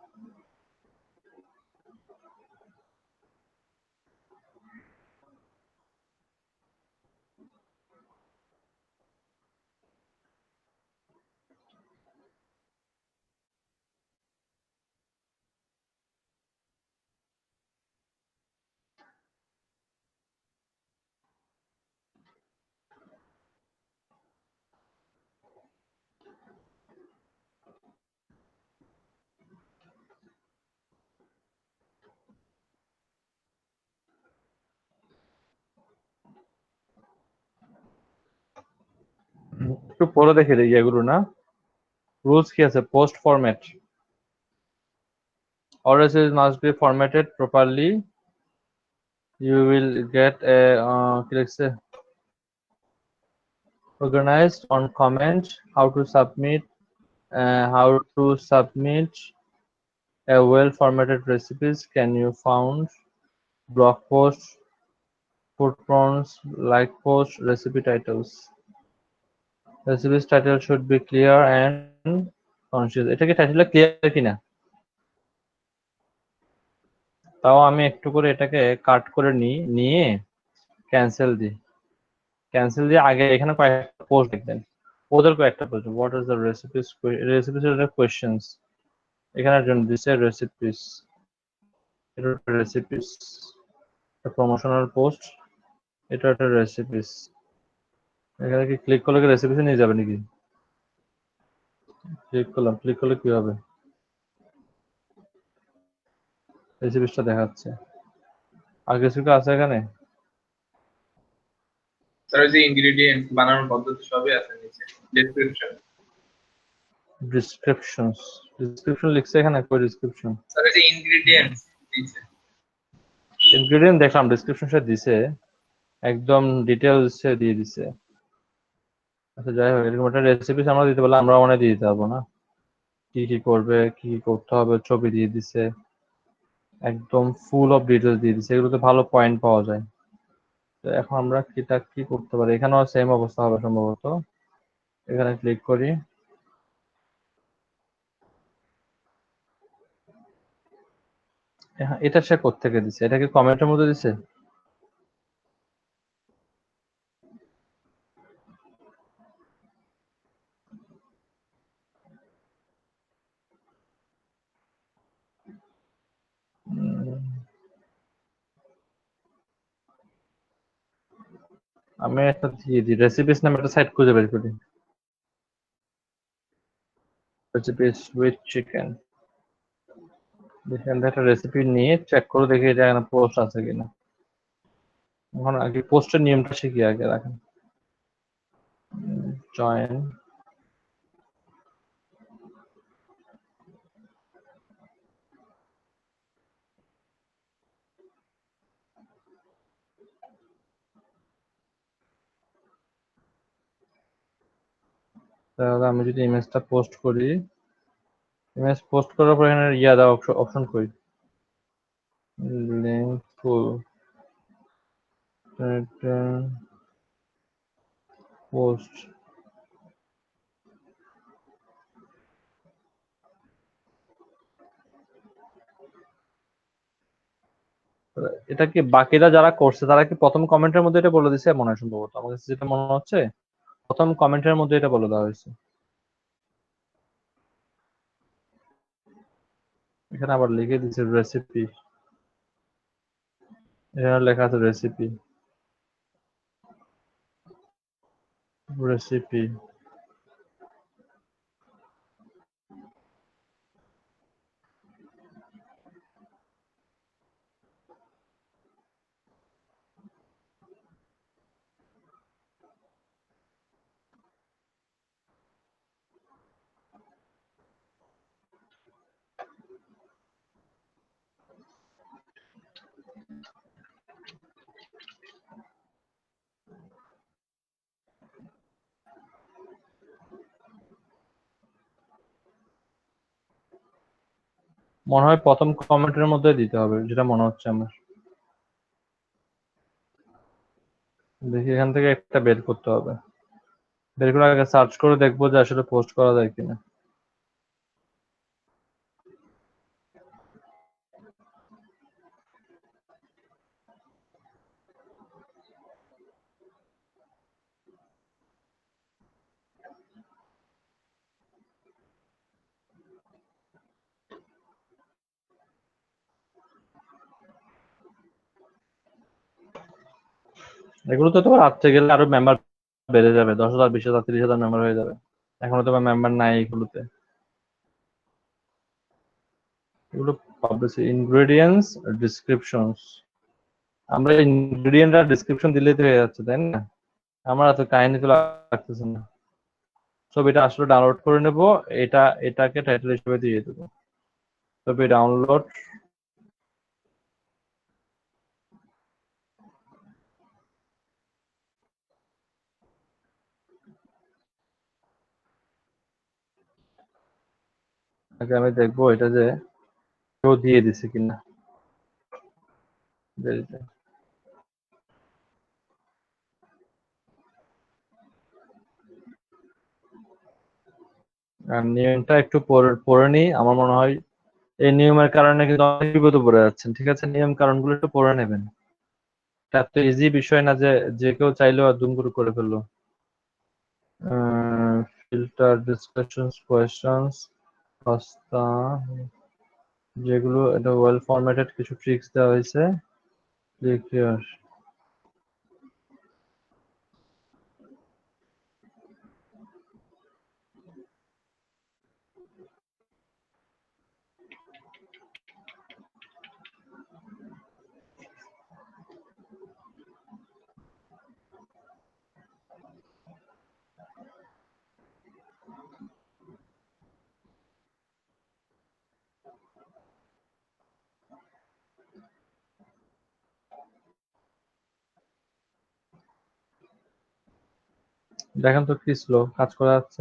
[SPEAKER 1] একটু পরে দেখে দিই এগুলো না রুলস কি আছে post format all recipes must be formatted properly you will get a কি লিখছে organized on comment how to submit a well formatted recipes can you found blog post footnotes like post recipe titles recipes title should be clear and conscious এটা কি টাইটেলটা clear কিনা তাও আমি একটু করে এটাকে কাট করে নিয়ে ক্যান্সেল দিয়ে আগে এখানে কয়েকটা পোস্ট লিখবেন ওদের কয়েকটা post what is the recipes এর কোশ্চেনস এখানে একজন দিছে রেসিপিস এটা রেসিপিস প্রমোশনাল পোস্ট এটা একটা রেসিপিস এখানে কি ক্লিক করলে কি রেসিপিসে নিয়ে যাবে নাকি ক্লিক করলে কি হবে রেসিপিসটা দেখাচ্ছে আর কিছু কি আছে এখানে
[SPEAKER 3] স্যার ওই যে ইনগ্রেডিয়েন্ট বানানোর পদ্ধতি সবই আছে নিচে
[SPEAKER 1] ডিসক্রিপশন লিখছে এখানে কই ডিসক্রিপশন
[SPEAKER 3] স্যার এই যে ইনগ্রেডিয়েন্টস নিচে
[SPEAKER 1] ইনগ্রেডিয়েন্ট দেখলাম ডিসক্রিপশন সে দিছে একদম ডিটেইলস সে দিয়ে দিছে আচ্ছা যাই হোক এরকম একটা রেসিপি আমরা দিতে পারলে আমরা অনেক দিয়ে দিতে পারবো না কি কি করবে কি কি করতে হবে ছবি দিয়ে দিছে একদম ফুল অফ ডিটেইলস দিয়ে দিছে এগুলোতে ভালো পয়েন্ট পাওয়া যায় তো এখন আমরা কি করতে পারি এখানেও সেম অবস্থা হবে সম্ভবত এখানে ক্লিক করি এটা সে কোত্থেকে দিছে এটা কি কমেন্টের মধ্যে দিছে আমি একটা দিয়ে দিই রেসিপিস নামে একটা সাইট খুঁজে বের করি রেসিপিস উইথ চিকেন এখান থেকে একটা রেসিপি নিয়ে চেক করে দেখি এটা এখানে পোস্ট আছে কিনা এখন আগে পোস্টের নিয়মটা শিখি আগে রাখেন জয়েন তাহলে আমি যদি ইমেজটা পোস্ট করি ইমেজ পোস্ট করার পর এখানে দেওয়া অপশন করি লিংক ফুল পোস্ট এটা কি বাকিরা যারা করছে তারা কি প্রথম কমেন্টের মধ্যে এটা বলে দিছে মনে হয় সম্ভবত আমার কাছে যেটা মনে হচ্ছে প্রথম কমেন্টের মধ্যে এটা বলে দেওয়া হয়েছে এখানে আবার লিখে দিচ্ছে রেসিপি এখানে লেখা আছে রেসিপি মনে হয় প্রথম কমেন্টের মধ্যে দিতে হবে যেটা মনে হচ্ছে আমার দেখি এখান থেকে একটা বের করতে হবে বের করে আগে সার্চ করে দেখবো যে আসলে পোস্ট করা যায় কিনা এগুলো তো রাত্রে গেলে আরো মেম্বার বেড়ে যাবে 10,000 20,000 30,000 মেম্বার হয়ে যাবে এখনো তো মেম্বার নাই এগুলোতে এগুলো পাবলিশ ইনগ্রেডিয়েন্টস ডেসক্রিপশনস আমরা ইনগ্রেডিয়েন্ট আর ডেসক্রিপশন দিলেই তো হয়ে যাচ্ছে তাই না আমরা তো কাহিনী তো লাগতেছে না ছবিটা আসলে ডাউনলোড করে নেব, এটাকে টাইটেল হিসেবে দিয়ে দেবো। ছবি ডাউনলোড, আগে আমি দেখবো এটা যে কেউ দিয়ে দিছে কিনা। আর নিয়মটা একটু পড়ে নিই, আমার মনে হয় এই নিয়মের কারণে কিন্তু অনেক বিপদে পড়ে যাচ্ছেন। ঠিক আছে, নিয়ম কারণগুলো একটু পড়ে নেবেন। এটা এত ইজি বিষয় না যে যে কেউ চাইলেও আর দুম করে ফেললো। ফিল্টার, ডিসকাশনস, কোয়েশ্চেনস, রাস্তা, যেগুলো এটা ওয়েল ফরম্যাটেড কিছু ট্রিক্স দেওয়া হয়েছে। Click here. দেখেন তো কি স্লো কাজ করা যাচ্ছে।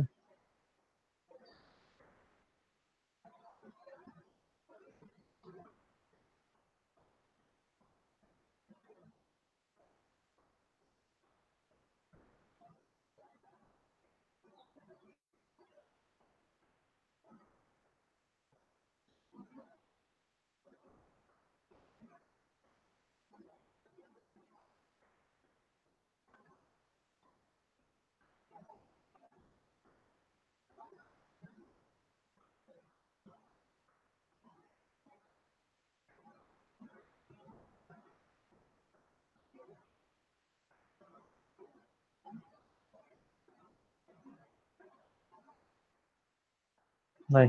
[SPEAKER 1] নাই,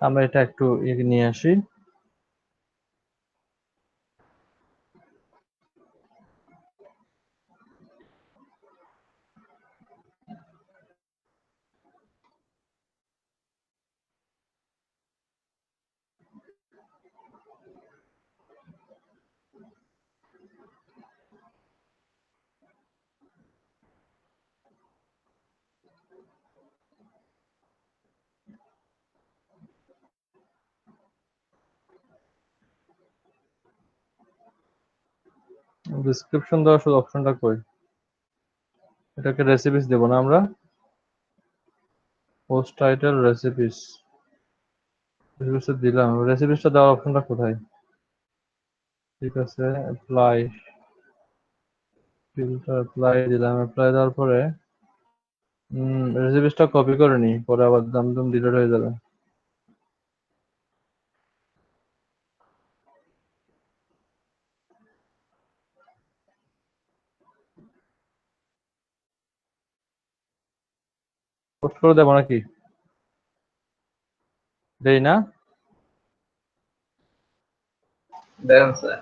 [SPEAKER 1] আমরা এটা একটু নিয়ে আসি। ডেসক্রিপশন দেওয়ার শুধু অপশনটা কই? এটাকে রেসিপিস দেব না আমরা? পোস্ট টাইটেল রেসিপিস, রেসিপিস দিলাম। রেসিপিসটা দেওয়ার অপশনটা কোথায়? ঠিক আছে, অ্যাপ্লাই, ফিল্টার অ্যাপ্লাই দিলাম। অ্যাপ্লাই দেওয়ার পরে রেসিপিসটা কপি করে নিই, পরে আবার দাম ডিলিট হয়ে যাবে। পোস্ট করে দেবো নাকি? দেই না?
[SPEAKER 3] দেন স্যার।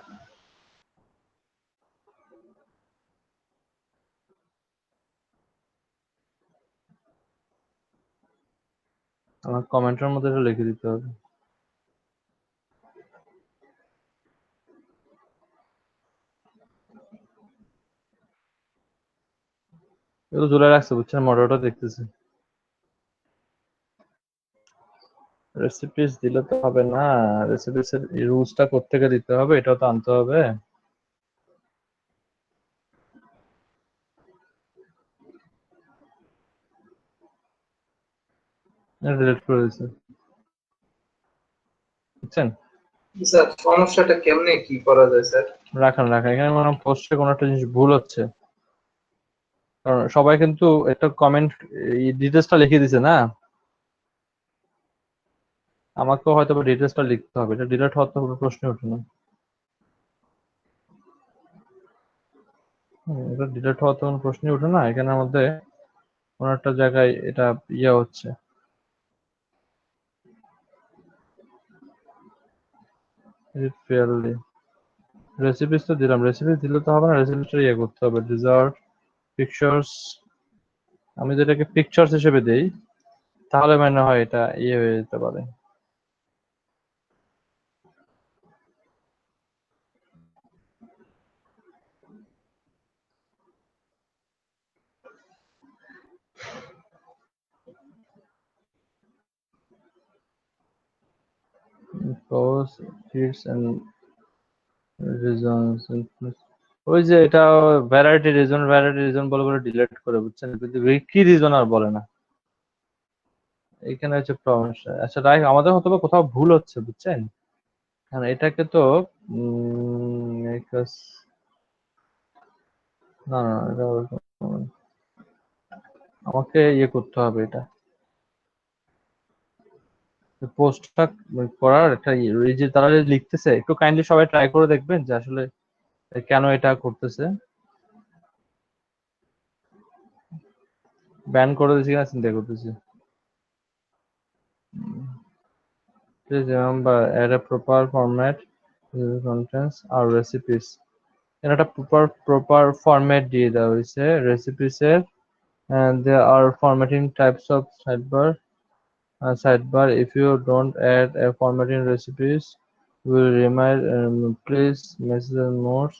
[SPEAKER 1] আমার কমেন্টের মধ্যে এটা লিখে দিতে হবে। এগুলো ঝুলে রাখছে, বুঝছেন? মডারেটর দেখতেছি। রেসিপিস দিলে তো হবে না, রেসিপিস এর রুলসটা কোত্থেকে দিতে হবে এটাও তো আনতে হবে। ডিলিট করে দিয়েছে, বুঝছেন?
[SPEAKER 3] স্যার সমস্যাটা কেমনে কি করা যায় স্যার?
[SPEAKER 1] রাখেন রাখেন, এখানে মনে হয় পোস্টে কোনো একটা জিনিস ভুল হচ্ছে। কারণ সবাই কিন্তু একটা কমেন্ট ডিটেলসটা লিখে দিছে না, আমাকেও হয়তো ডিটেলসটা লিখতে হবে। এটা ডিলিট হওয়ার তো কোনো প্রশ্নই ওঠে না। এটা ডিলিট হওয়ার তো কোনো প্রশ্নই ওঠে না। এখানের মধ্যে কোনো একটা জায়গায় এটা ইয়ে হচ্ছে। ফেয়ারলি রেসিপিস তো দিলাম, রেসিপিস দিলে তো হবে না, রেসিপিসটা ইয়ে করতে হবে। ডিজার্ট, পিকচার্স, আমি যেটাকে পিকচার্স হিসেবে দেই তাহলে মনে হয় এটা ইয়ে হয়ে যেতে পারে। Pros, feeds and reasons. ওই যে এটা ভ্যারাইটি রিজন বলে বলে ডিলিট করে, বুঝছেন, কিন্তু কি রিজন আর বলে না। এখানে হচ্ছে প্রবলেম। আচ্ছা রাইট, আমাদের হয়তো বা কোথাও ভুল হচ্ছে, বুঝছেন। কারণ এটাকে তো না না এটা আমাকে ইয়ে করতে হবে, এটা পোস্টটা করার একটা এই যে তারা যে লিখতেছে, একটু কাইন্ডলি সবাই ট্রাই করে দেখবেন যে আসলে কেন এটা করতেছে। ব্যান করে দিয়েছি কিনা চিন্তা করতেছি। Please remember, add a proper format, contents or recipes. এর একটা proper format দিয়ে দেওয়া হয়েছে recipes এর, and there are formatting types of sidebar. If you don't add a formatting recipes, will remind please message notes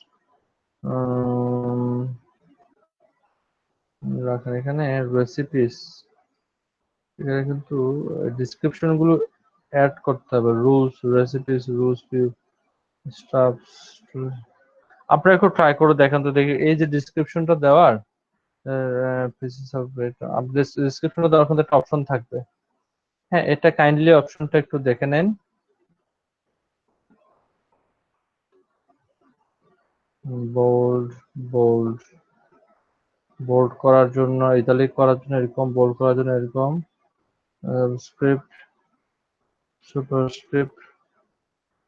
[SPEAKER 1] রাখেন এখানে recipes। এখানে কিন্তু ডেসক্রিপশন গুলো অ্যাড করতে হবে, রুলস রেসিপিস রুলস স্টাফ। আপনারা একটু ট্রাই করে দেখেন তো দেখি, এই যে ডেসক্রিপশনটা দেওয়ার ডেসক্রিপশনটা দেওয়ার কিন্তু একটা অপশন থাকবে। হ্যাঁ, এটা কাইন্ডলি অপশনটা একটু দেখে নেন। বোল্ড বোল্ড বোল্ড করার জন্য ইতালিক করার জন্য এরকম, বোল্ড করার জন্য এরকম, স্ক্রিপ্ট সুপারস্ক্রিপ্ট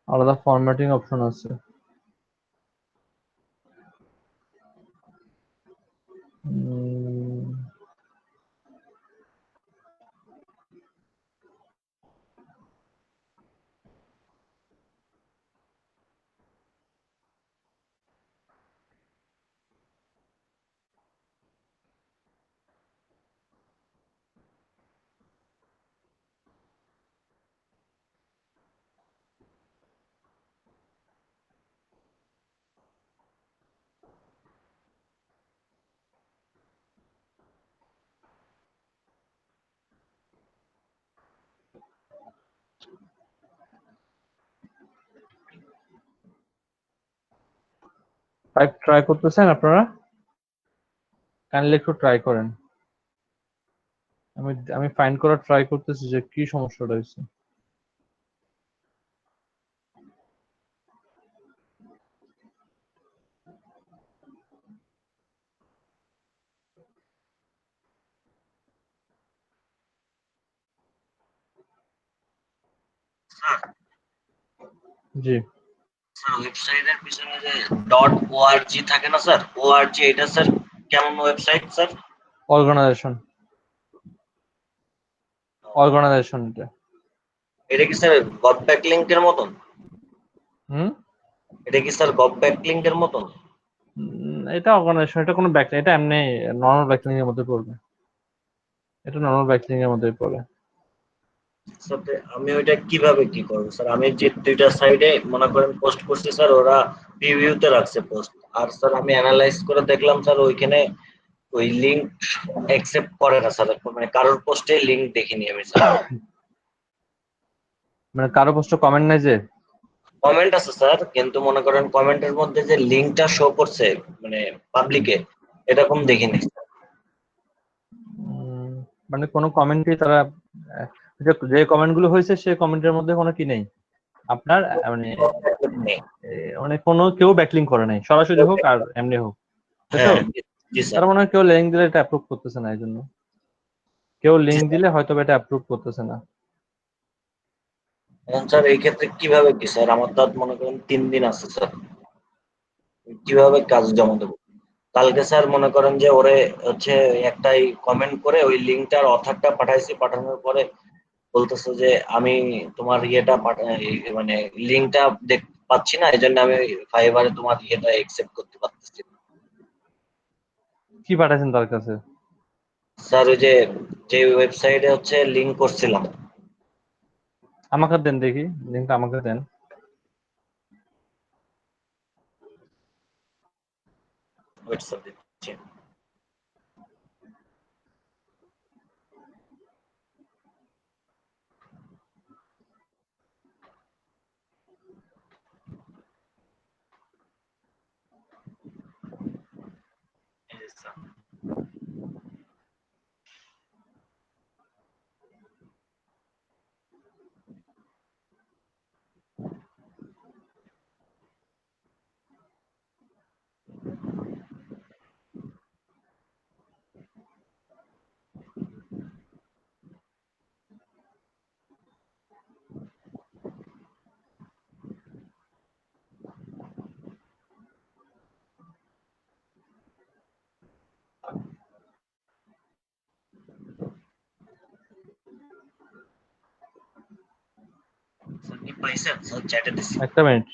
[SPEAKER 1] আলাদা ফরম্যাটিং অপশন আছে। ট্রাই করতেছেন আপনারা? কাইন্ডলি একটু ট্রাই করেন। আমি ফাইন্ড করার ট্রাই করতেছি যে কি সমস্যাটা হয়েছে। জি
[SPEAKER 7] স্যার ওয়েবসাইটের পিছনে যে .org থাকে না স্যার, org এটা স্যার কেমন ওয়েবসাইট স্যার?
[SPEAKER 1] অর্গানাইজেশন এটা।
[SPEAKER 7] এটা কি স্যার গভ ব্যাকলিংকের মতন?
[SPEAKER 1] হুম,
[SPEAKER 7] এটা কি স্যার গভ ব্যাকলিংকের মতন?
[SPEAKER 1] এটা অর্গানাইজেশন, এটা কোনো ব্যাক, এটা এমনি নরমাল ব্যাকলিং এর মধ্যে পড়বে। এটা নরমাল ব্যাকলিং এর মধ্যে পড়ে।
[SPEAKER 7] স্যার আমি ওইটা কিভাবে কি করবো স্যার? আমি যে দুইটা সাইডে মনে করেন পোস্ট করছি স্যার, ওরা প্রিভিউতে রাখছে পোস্ট, আর স্যার আমি অ্যানালাইজ করে দেখলাম স্যার ওইখানে ওই লিংক অ্যাকসেপ্ট করে না স্যার, মানে কারোর পোস্টে লিংক দেখিনি আমি স্যার।
[SPEAKER 1] মানে কারো পোস্টে কমেন্ট নাই যে?
[SPEAKER 7] কমেন্ট আছে স্যার, কিন্তু মনে করেন কমেন্টের মধ্যে যে লিংকটা শো করছে মানে পাবলিকে, এরকম দেখিনি।
[SPEAKER 1] মানে কোনো কমেন্টই তারা যে কমেন্ট গুলো হয়েছে সে কমেন্টের মধ্যে কোনো কি নেই আপনার, মানে মানে কোনো কেউ ব্যাকলিং করে নাই, সরাসরি হোক আর এমনি হোক, তাই তো?
[SPEAKER 7] হ্যাঁ জি স্যার।
[SPEAKER 1] তার মানে কেউ লিংক দিলে এটা অ্যাপ্রুভ করতেছে না, এই জন্য কেউ লিংক দিলে হয়তো এটা অ্যাপ্রুভ করতেছে না।
[SPEAKER 7] স্যার এই ক্ষেত্রে কিভাবে কি স্যার? আমার তো মনে করেন 3 দিন আছে স্যার, কিভাবে কাজ জমা দেবো? কালকে স্যার মনে করেন যে ওরে হচ্ছে একটাই কমেন্ট করে ওই লিঙ্কটার অথারটা পাঠাইছি, পাঠানোর পরে বলতেছে যে আমি তোমার ইয়েটা মানে লিঙ্কটা পাচ্ছি না, এই জন্য আমি ফাইবারে তোমার ইয়েটা অ্যাকসেপ্ট করতে পারতেছি না।
[SPEAKER 1] কি পাঠাইছেন তার কাছে?
[SPEAKER 7] স্যার ওই যে যে ওয়েবসাইটে হচ্ছে লিংক করছিলাম।
[SPEAKER 1] আমাকে দেন দেখি, লিঙ্কটা আমাকে দেন।
[SPEAKER 7] ওয়েট স্যার দিচ্ছি। এই যে স্যার। স্যার কি পাইছেন? স্যার চ্যাটে দিছি।
[SPEAKER 1] একটা মিনিট।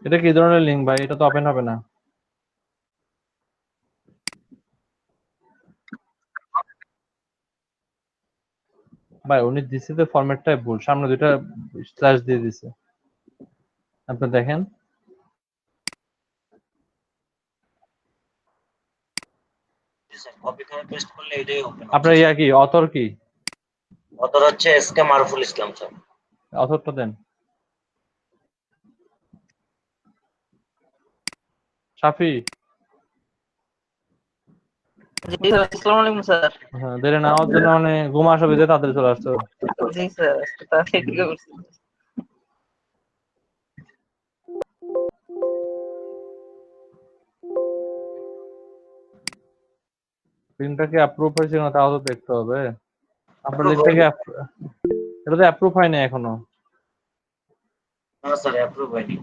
[SPEAKER 1] এটা কি ধরনের লিঙ্ক ভাই? এটা তো ওপেন হবে না। ভাই উনি দিছে তো ফরম্যাটটাই ভুল, সামনে দুইটা স্ল্যাশ দিয়ে দিছে। আপনি দেখেন।
[SPEAKER 7] স্যার কপি করে পেস্ট করলে এটাই ওপেন
[SPEAKER 1] আপনার
[SPEAKER 7] হচ্ছে।
[SPEAKER 1] ইয়া কি অথর কি?
[SPEAKER 7] অথর হচ্ছে এসকে মারুফুল ইসলাম স্যার।
[SPEAKER 1] অথরটা দেন। শাফি।
[SPEAKER 8] জি স্যার, আসসালামু আলাইকুম স্যার।
[SPEAKER 1] হ্যাঁ, দেরি না হওয়ার জন্য মানে ঘুম আসা বিদে তাড়াতাড়ি চলে আসতো।
[SPEAKER 8] জি স্যার, আজকে তাড়াতাড়ি ঢুকে পড়ছি।
[SPEAKER 1] লিঙ্কটা কি অ্যাপ্রুভ হয়েছে না তাও তো দেখতে হবে। আপনার লিঙ্কটা কি এটা তো অ্যাপ্রুভ হয়নি এখনো।
[SPEAKER 7] না স্যার অ্যাপ্রুভ হয়নি।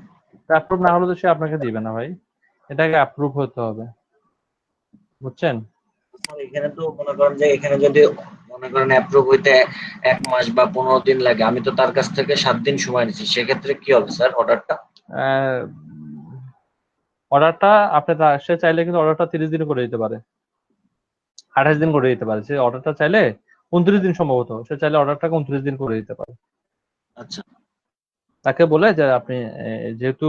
[SPEAKER 1] অ্যাপ্রুভ না হলে তো সে আপনাকে দিবে না ভাই, এটাকে অ্যাপ্রুভ হতে হবে, বুঝছেন?
[SPEAKER 7] স্যার এখানে তো মনে করেন যে এখানে যদি মনে করেন অ্যাপ্রুভ হইতে 1 মাস বা 15 দিন লাগে, আমি তো তার কাছ থেকে 7 দিন সময় নিচ্ছি, সেক্ষেত্রে কি হবে স্যার অর্ডারটা?
[SPEAKER 1] অর্ডারটা আপনি সে চাইলে কিন্তু অর্ডারটা 30 দিন করে দিতে পারে, 28 দিন করে দিতে পারে। সে অর্ডারটা চাইলে 29 দিন সম্ভবত, সে চাইলে অর্ডারটাকে 29 দিন করে দিতে পারে।
[SPEAKER 7] আচ্ছা
[SPEAKER 1] তাকে বলে যে আপনি যেহেতু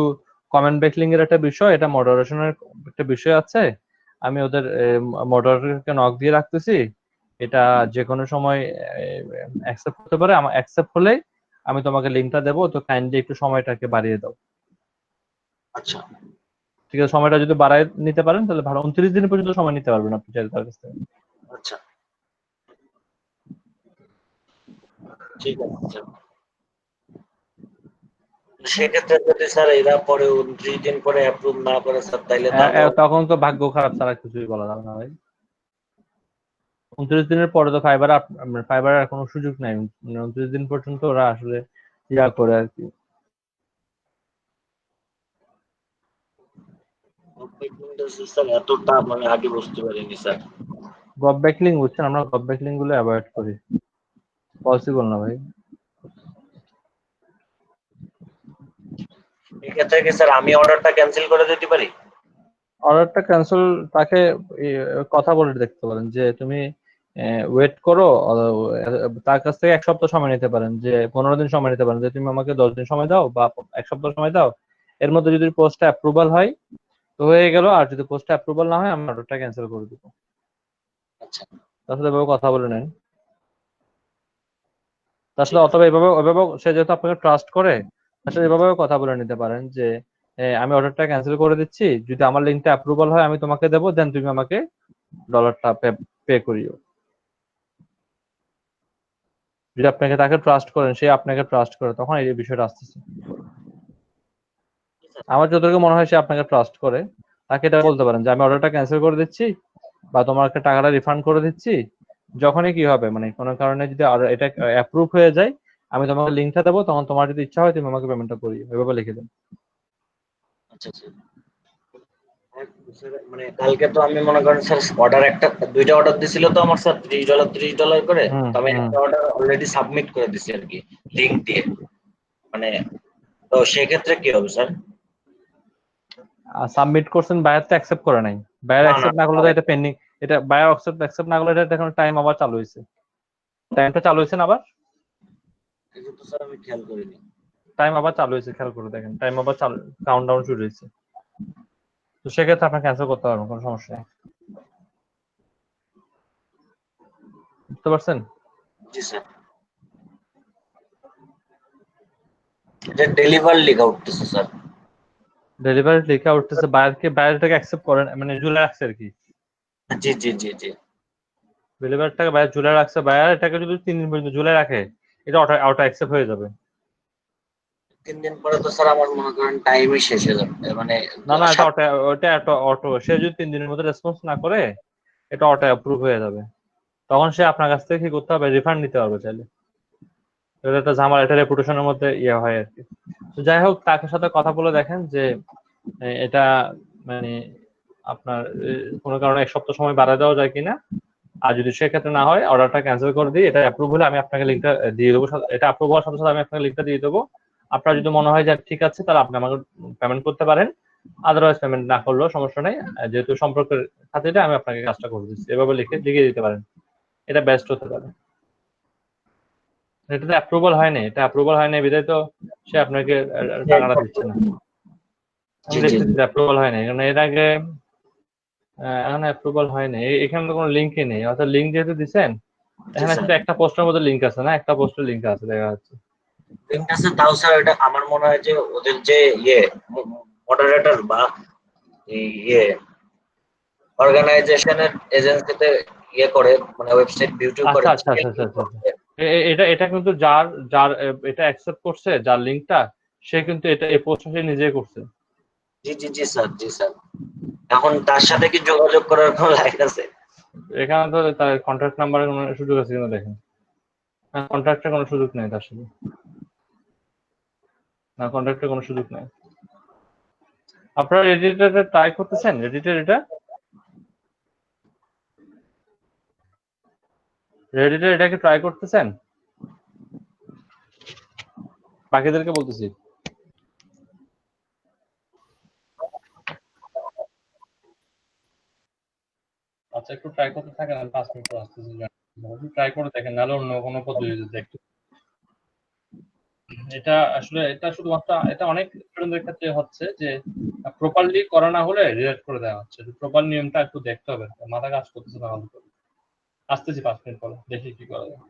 [SPEAKER 1] কমেন্ট ব্যাকলিং এর একটা বিষয়, এটা মডারেশনের একটা বিষয় আছে, আমি ওদের মডারেটরকে নক দিয়ে রাখতেছি, এটা যে কোনো সময় অ্যাকসেপ্ট হতে পারে, আমার অ্যাকসেপ্ট হলেই আমি তোমাকে লিঙ্কটা দেবো, তো কাইন্ডলি একটু সময়টাকে বাড়িয়ে দাও।
[SPEAKER 7] আচ্ছা
[SPEAKER 1] ঠিক আছে, সময়টা যদি বাড়ায় নিতে পারেন তাহলে ভালো। 29 দিন পর্যন্ত সময় নিতে পারবেন আপনি চাইলে তার কাছ থেকে।
[SPEAKER 7] আচ্ছা ঠিক আছে স্যার। সেক্ষেত্রে যদি স্যার এরা পরে 29 দিন পরে অ্যাপ্রুভ না করে স্যার, তাইলে
[SPEAKER 1] তখন তো ভাগ্য খারাপ ছাড়া কিছুই বলা যাবে না ভাই। 29 দিনের পরে তো ফাইবারের কোনো সুযোগ নাই। 29 দিন পর্যন্ত ওরা আসলে ইয়া করে আর কি।
[SPEAKER 7] স্যার এতটা মানে আগে বুঝতে পারিনি স্যার।
[SPEAKER 1] গব ব্যাকলিং বুঝছেন, আমরা গব ব্যাকলিং গুলো অ্যাভয়েড করি, পসিবল না ভাই।
[SPEAKER 7] এক্ষেত্রে কি স্যার আমি অর্ডারটা ক্যান্সেল করে দিতে পারি?
[SPEAKER 1] অর্ডারটা ক্যান্সেল তাকে কথা বলে দেখতে পারেন যে তুমি ওয়েট করো, তার কাছ থেকে 1 সপ্তাহ সময় নিতে পারেন, যে 15 দিন সময় নিতে পারেন, যে তুমি আমাকে 10 দিন সময় দাও বা 1 সপ্তাহ সময় দাও, এর মধ্যে যদি পোস্টটা অ্যাপ্রুভাল হয় তো হয়ে গেল, আর যদি পোস্টটা অ্যাপ্রুভাল না হয় আমি অর্ডারটা ক্যান্সেল করে দিব।
[SPEAKER 7] আচ্ছা
[SPEAKER 1] তার সাথে এভাবে কথা বলে নেন। তার সাথে
[SPEAKER 7] ঠিক আছে।
[SPEAKER 1] অথবা এভাবে সে যেহেতু আপনাকে ট্রাস্ট করে, তার সাথে এভাবে কথা বলে নিতে পারেন যে আমি অর্ডারটা ক্যান্সেল করে দিচ্ছি, যদি আমার লিঙ্কটা অ্যাপ্রুভাল হয় আমি তোমাকে দেবো, দেন তুমি আমাকে ডলারটা পে করিও। যদি আপনাকে তাকে ট্রাস্ট করেন, সে আপনাকে ট্রাস্ট করে, তখন এই বিষয়টা আসতেছে। আমার যতটুকু মনে হয় সে আপনাকে ট্রাস্ট করে, তাকে এটা বলতে পারেন যে আমি অর্ডারটা ক্যান্সেল করে দিচ্ছি বা তোমাকে টাকাটা রিফান্ড করে দিচ্ছি, যখনই কি হবে মানে কোনো কারণে যদি এটা অ্যাপ্রুভ হয়ে যায় আমি তোমাকে লিঙ্কটা দেবো, তখন তোমার যদি ইচ্ছা হয় তুমি আমাকে পেমেন্টটা করিও, এভাবে লিখে দেন।
[SPEAKER 7] আচ্ছা আচ্ছা স্যার, মানে কালকে তো আমি মনে করেন স্যার অর্ডার দুইটা অর্ডার দিছিল তো আমার স্যার $30 করে,
[SPEAKER 1] হুম
[SPEAKER 7] তো আমি
[SPEAKER 1] হুম
[SPEAKER 7] একটা অর্ডার অলরেডি সাবমিট করে দিছি আর কি, লিংক দিয়ে। মানে তো সেক্ষেত্রে কি হবে স্যার?
[SPEAKER 1] সাবমিট করছেন, বায়ার তো অ্যাকসেপ্ট করে নাই, বায়ার
[SPEAKER 7] না না
[SPEAKER 1] অ্যাকসেপ্ট না করলে তো এটা পেন্ডিং, এটা বায়ার অ্যাকসেপ্ট না করলে এটা এখন টাইম আবার চালু হয়েছে, টাইমটা চালু হয়েছে না আবার,
[SPEAKER 7] এটা তো স্যার আমি খেয়াল করিনি।
[SPEAKER 1] টাইম আবার চালু হয়েছে, খেয়াল করে দেখেন টাইম আবার চালু, কাউন্টডাউন শুরু হয়েছে। তো সেক্ষেত্রে আপনার ক্যান্সেল করতে পারবেন, কোনো সমস্যা নেই। বুঝতে পারছেন?
[SPEAKER 7] জি স্যার। এটা ডেলিভার লেখা উঠতেছে স্যার।
[SPEAKER 1] ডেলিভারি লেখা উঠতেছে, বায়ার এটাকে অ্যাকসেপ্ট করেন, মানে ঝুলে রাখছে আর কি,
[SPEAKER 7] জি জি জি জি।
[SPEAKER 1] ডেলিভারিটাকে বায়ার ঝুলে রাখছে, বায়ার এটাকে যদি 3 দিন পর্যন্ত ঝুলে রাখে এটা অটো অ্যাকসেপ্ট হয়ে যাবে।
[SPEAKER 7] 3 দিন পরে তো স্যার আমার মনে করেন টাইমই শেষ হয়ে যাবে, মানে
[SPEAKER 1] না না, এটা
[SPEAKER 7] 7।
[SPEAKER 1] অটো সে যদি 3 দিনের মধ্যে রেসপন্স না করে এটা অটো অ্যাপ্রুভ হয়ে যাবে, তখন সে আপনার কাছ থেকে কি করতে হবে, রিফান্ড নিতে পারবে চাইলে। এটা একটা ঝামেলা, এটা রেপুটেশনের মধ্যে ইয়ে হয় আর কি। তো যাই হোক, তাকে সাথে কথা বলে দেখেন যে এটা মানে আপনার কোনো কারণে 1 সপ্তাহ সময় বাড়ায় দেওয়া যায় কিনা, আর যদি সেক্ষেত্রে না হয় অর্ডারটা ক্যান্সেল করে দিই, এটা অ্যাপ্রুভ হলে আমি আপনাকে লিঙ্কটা দিয়ে দেবো, এটা অ্যাপ্রুভ হওয়ার সাথে সাথে আমি আপনাকে লিঙ্কটা দিয়ে দেবো। আপনার যদি মনে হয় যে ঠিক আছে তাহলে আপনি আমাকে পেমেন্ট করতে পারেন, আদারওয়াইজ পেমেন্ট না করলেও সমস্যা নেই, যেহেতু সম্পর্কের খাতিরে আমি আপনাকে কাজটা করে দিচ্ছি, এভাবে লিখে দিতে পারেন, এটা বেস্ট হতে পারে। এটা তো অ্যাপ্রুভাল হয়নি, এটা অ্যাপ্রুভাল হয়নি বিধায় তো সে আপনাকে টাকাটা দিচ্ছে না। আমি
[SPEAKER 7] জি জি
[SPEAKER 1] দেখতেছি অ্যাপ্রুভাল হয়নি, কারণ এর আগে এখন অ্যাপ্রুভাল হয়নি, এখানে তো কোনো লিঙ্কই নেই, অর্থাৎ লিঙ্ক যেহেতু দিচ্ছেন
[SPEAKER 7] জি
[SPEAKER 1] এখানে
[SPEAKER 7] স্যার।
[SPEAKER 1] শুধু একটা পোস্টের মধ্যে লিঙ্ক আছে, না একটা পোস্টের লিঙ্ক আছে দেখা যাচ্ছে।
[SPEAKER 7] লিঙ্ক আছে তাও স্যার, এটা আমার মনে হয় যে ওদের যে মডারেটর বা ইয়ে অর্গানাইজেশনের এজেন্সিতে করে, মানে ওয়েবসাইট ভিউ করে।
[SPEAKER 1] আচ্ছা আচ্ছা আচ্ছা আচ্ছা আচ্ছা আচ্ছা। এটা কিন্তু যার যার এটা অ্যাকসেপ্ট করছে, যার লিঙ্কটা, সে কিন্তু এটা এই পোস্টটা সে নিজেই করছে।
[SPEAKER 7] জি জি জি স্যার, জি স্যার। এখন তার সাথে কি যোগাযোগ করার কোনো লাইন আছে?
[SPEAKER 1] এখানে তো তার কন্ট্যাক্ট নাম্বারের কোনো সুযোগ আছে কিনা দেখেন, না কন্ট্যাক্টের কোনো সুযোগ নেই তার সাথে, না কন্ট্যাক্টের কোনো সুযোগ নেই। আপনারা রেডিটে ট্রাই করতেছেন, রেডিটের এটাকে ট্রাই করতেছেন, বাকিদেরকে বলতেছি। আচ্ছা একটু ট্রাই করতে থাকেন, আমি 5 মিনিট পর আসতেছি, ট্রাই করে দেখেন, নাহলে অন্য কোনো পদ্ধতিতে একটু। এটা আসলে এটা শুধুমাত্র এটা অনেক স্টুডেন্টদের ক্ষেত্রে হচ্ছে যে প্রপারলি করা না হলে রিজেক্ট করে দেওয়া হচ্ছে, প্রপার নিয়মটা একটু দেখতে হবে, মাথা কাজ করতেছে না ভালো করে। আসতেছি 5 মিনিট পরে, দেখি কি করা যায়।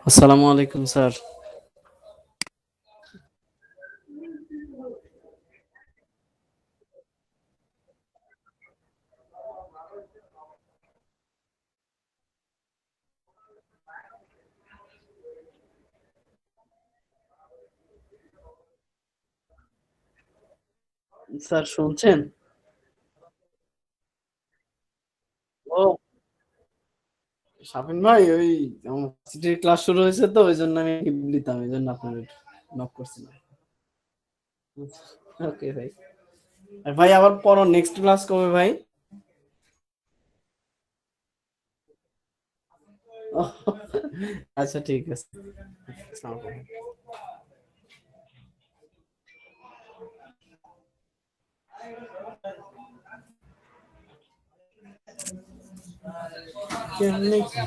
[SPEAKER 9] আসসালামু আলাইকুম স্যার। স্যার শুনছেন? ও শাফিন ভাই, ওই আমার ক্লাস শুরু হয়েছে তো ওই জন্য আমি নিতাম, এই জন্য আপনার নক করছিলাম। ওকে ভাই। আর ভাই আবার পড়ো, নেক্সট ক্লাস কবে ভাই? আচ্ছা ঠিক আছে। আসসালামু আলাইকুম। কেমনে কি?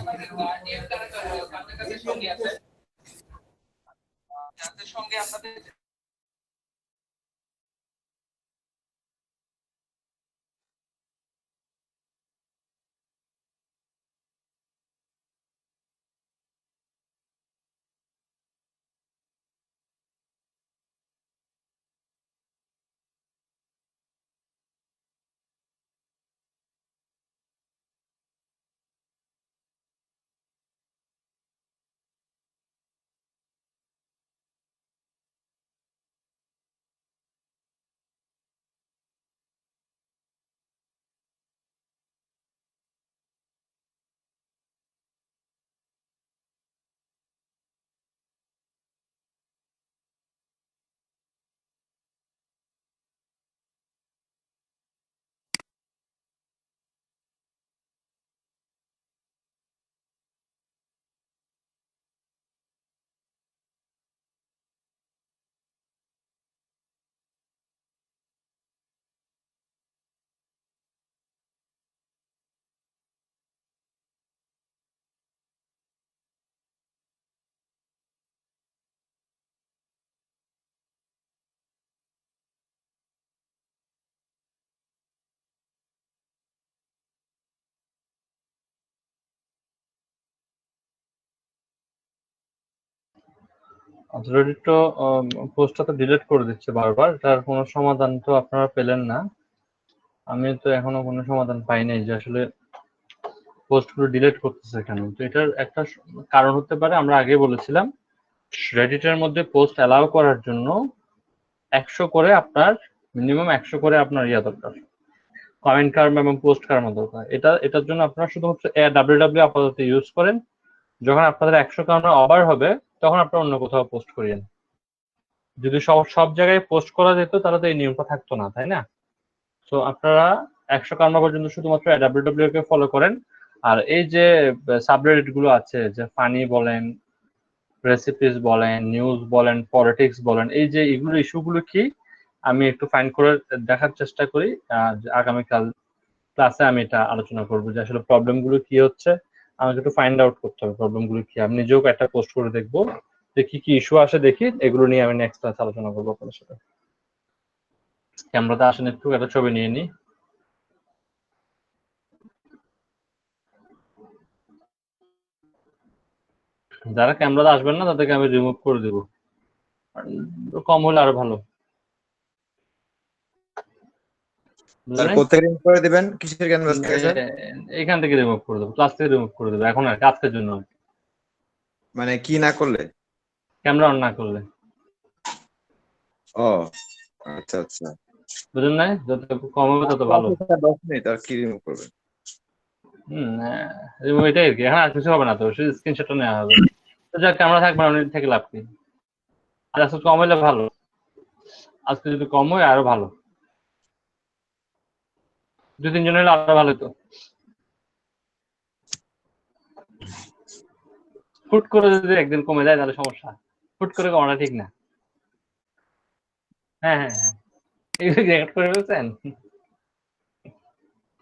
[SPEAKER 1] অলরেডি তো পোস্টটা তো ডিলিট করে দিচ্ছে বারবার, তার কোনো সমাধান তো আপনারা পেলেন না। আমি তো এখনো কোনো সমাধান পাই নাই যে আসলে পোস্টগুলো ডিলিট করতেছে কেন। তো এটার একটা কারণ হতে পারে, আমরা আগে বলেছিলাম রেডিটের মধ্যে পোস্ট অ্যালাউ করার জন্য 100 করে আপনার মিনিমাম 100 করে আপনার ইয়া দরকার, কমেন্ট কার্মা এবং পোস্ট কার্মা দরকার। এটার জন্য আপনারা শুধুমাত্র www আপাতত ইউজ করেন। যখন আপনাদের 100 কার্মা ওভার হবে তখন আপনারা অন্য কোথাও পোস্ট করিয়েন। যদি সব জায়গায় পোস্ট করা যেত তাহলে তো এই নিয়মটা থাকতো না, তাই না? তো আপনারা 100 কার্মা পর্যন্ত শুধুমাত্র www কে ফলো করেন। আর এই যে সাবরেডিট গুলো আছে, যে ফানি বলেন, রেসিপিস বলেন, নিউজ বলেন, পলিটিক্স বলেন, এই যে এগুলো ইস্যুগুলো কি আমি একটু ফাইন্ড করে দেখার চেষ্টা করি। আগামীকাল ক্লাসে আমি এটা আলোচনা করবো যে আসলে প্রবলেম গুলো কি হচ্ছে, আমাকে একটু ফাইন্ড আউট করতে হবে প্রবলেম গুলো কি। আমি নিজেও একটা পোস্ট করে দেখবো যে কি কি ইস্যু আসে, দেখি এগুলো নিয়ে আমি নেক্সট ক্লাস আলোচনা করবো আপনার সাথে। ক্যামেরাতে আসেন, একটু একটা ছবি নিয়ে নিই। যারা ক্যামেরাতে আসবেন না তাদেরকে আমি রিমুভ করে দিব, কম হলে আরো ভালো।
[SPEAKER 2] স্যার কোথা থেকে রিমুভ করে দিবেন? কিসের ক্যানভাস থেকে স্যার?
[SPEAKER 1] এখান থেকে রিমুভ করে দেবো, ক্লাস থেকে রিমুভ করে দেবো এখন আর আজকের জন্য।
[SPEAKER 2] মানে কি না করলে?
[SPEAKER 1] ক্যামেরা অন না করলে।
[SPEAKER 2] ও আচ্ছা আচ্ছা,
[SPEAKER 1] বুঝলেন না? যত কম হবে তত ভালো।
[SPEAKER 2] 10 মিনিট আর কি রিমুভ করবেন?
[SPEAKER 1] এটাই আর কি, এখন আর কিছু হবে না তো, শুধু স্ক্রিনশটটা নেওয়া হবে। তো যাক, ক্যামেরা থাকবে না, থেকে লাভ কি। আর আজকে কম হলে ভালো, আজকে যদি কম হয় আরো ভালো, 2-3 জন হলে আরো ভালো। তো হুট করে যদি একদিন কমে যায় তাহলে সমস্যা, হুট করে কমাটা ঠিক না। হ্যাঁ হ্যাঁ হ্যাঁ, এগুলো রেকর্ড করে ফেলছেন।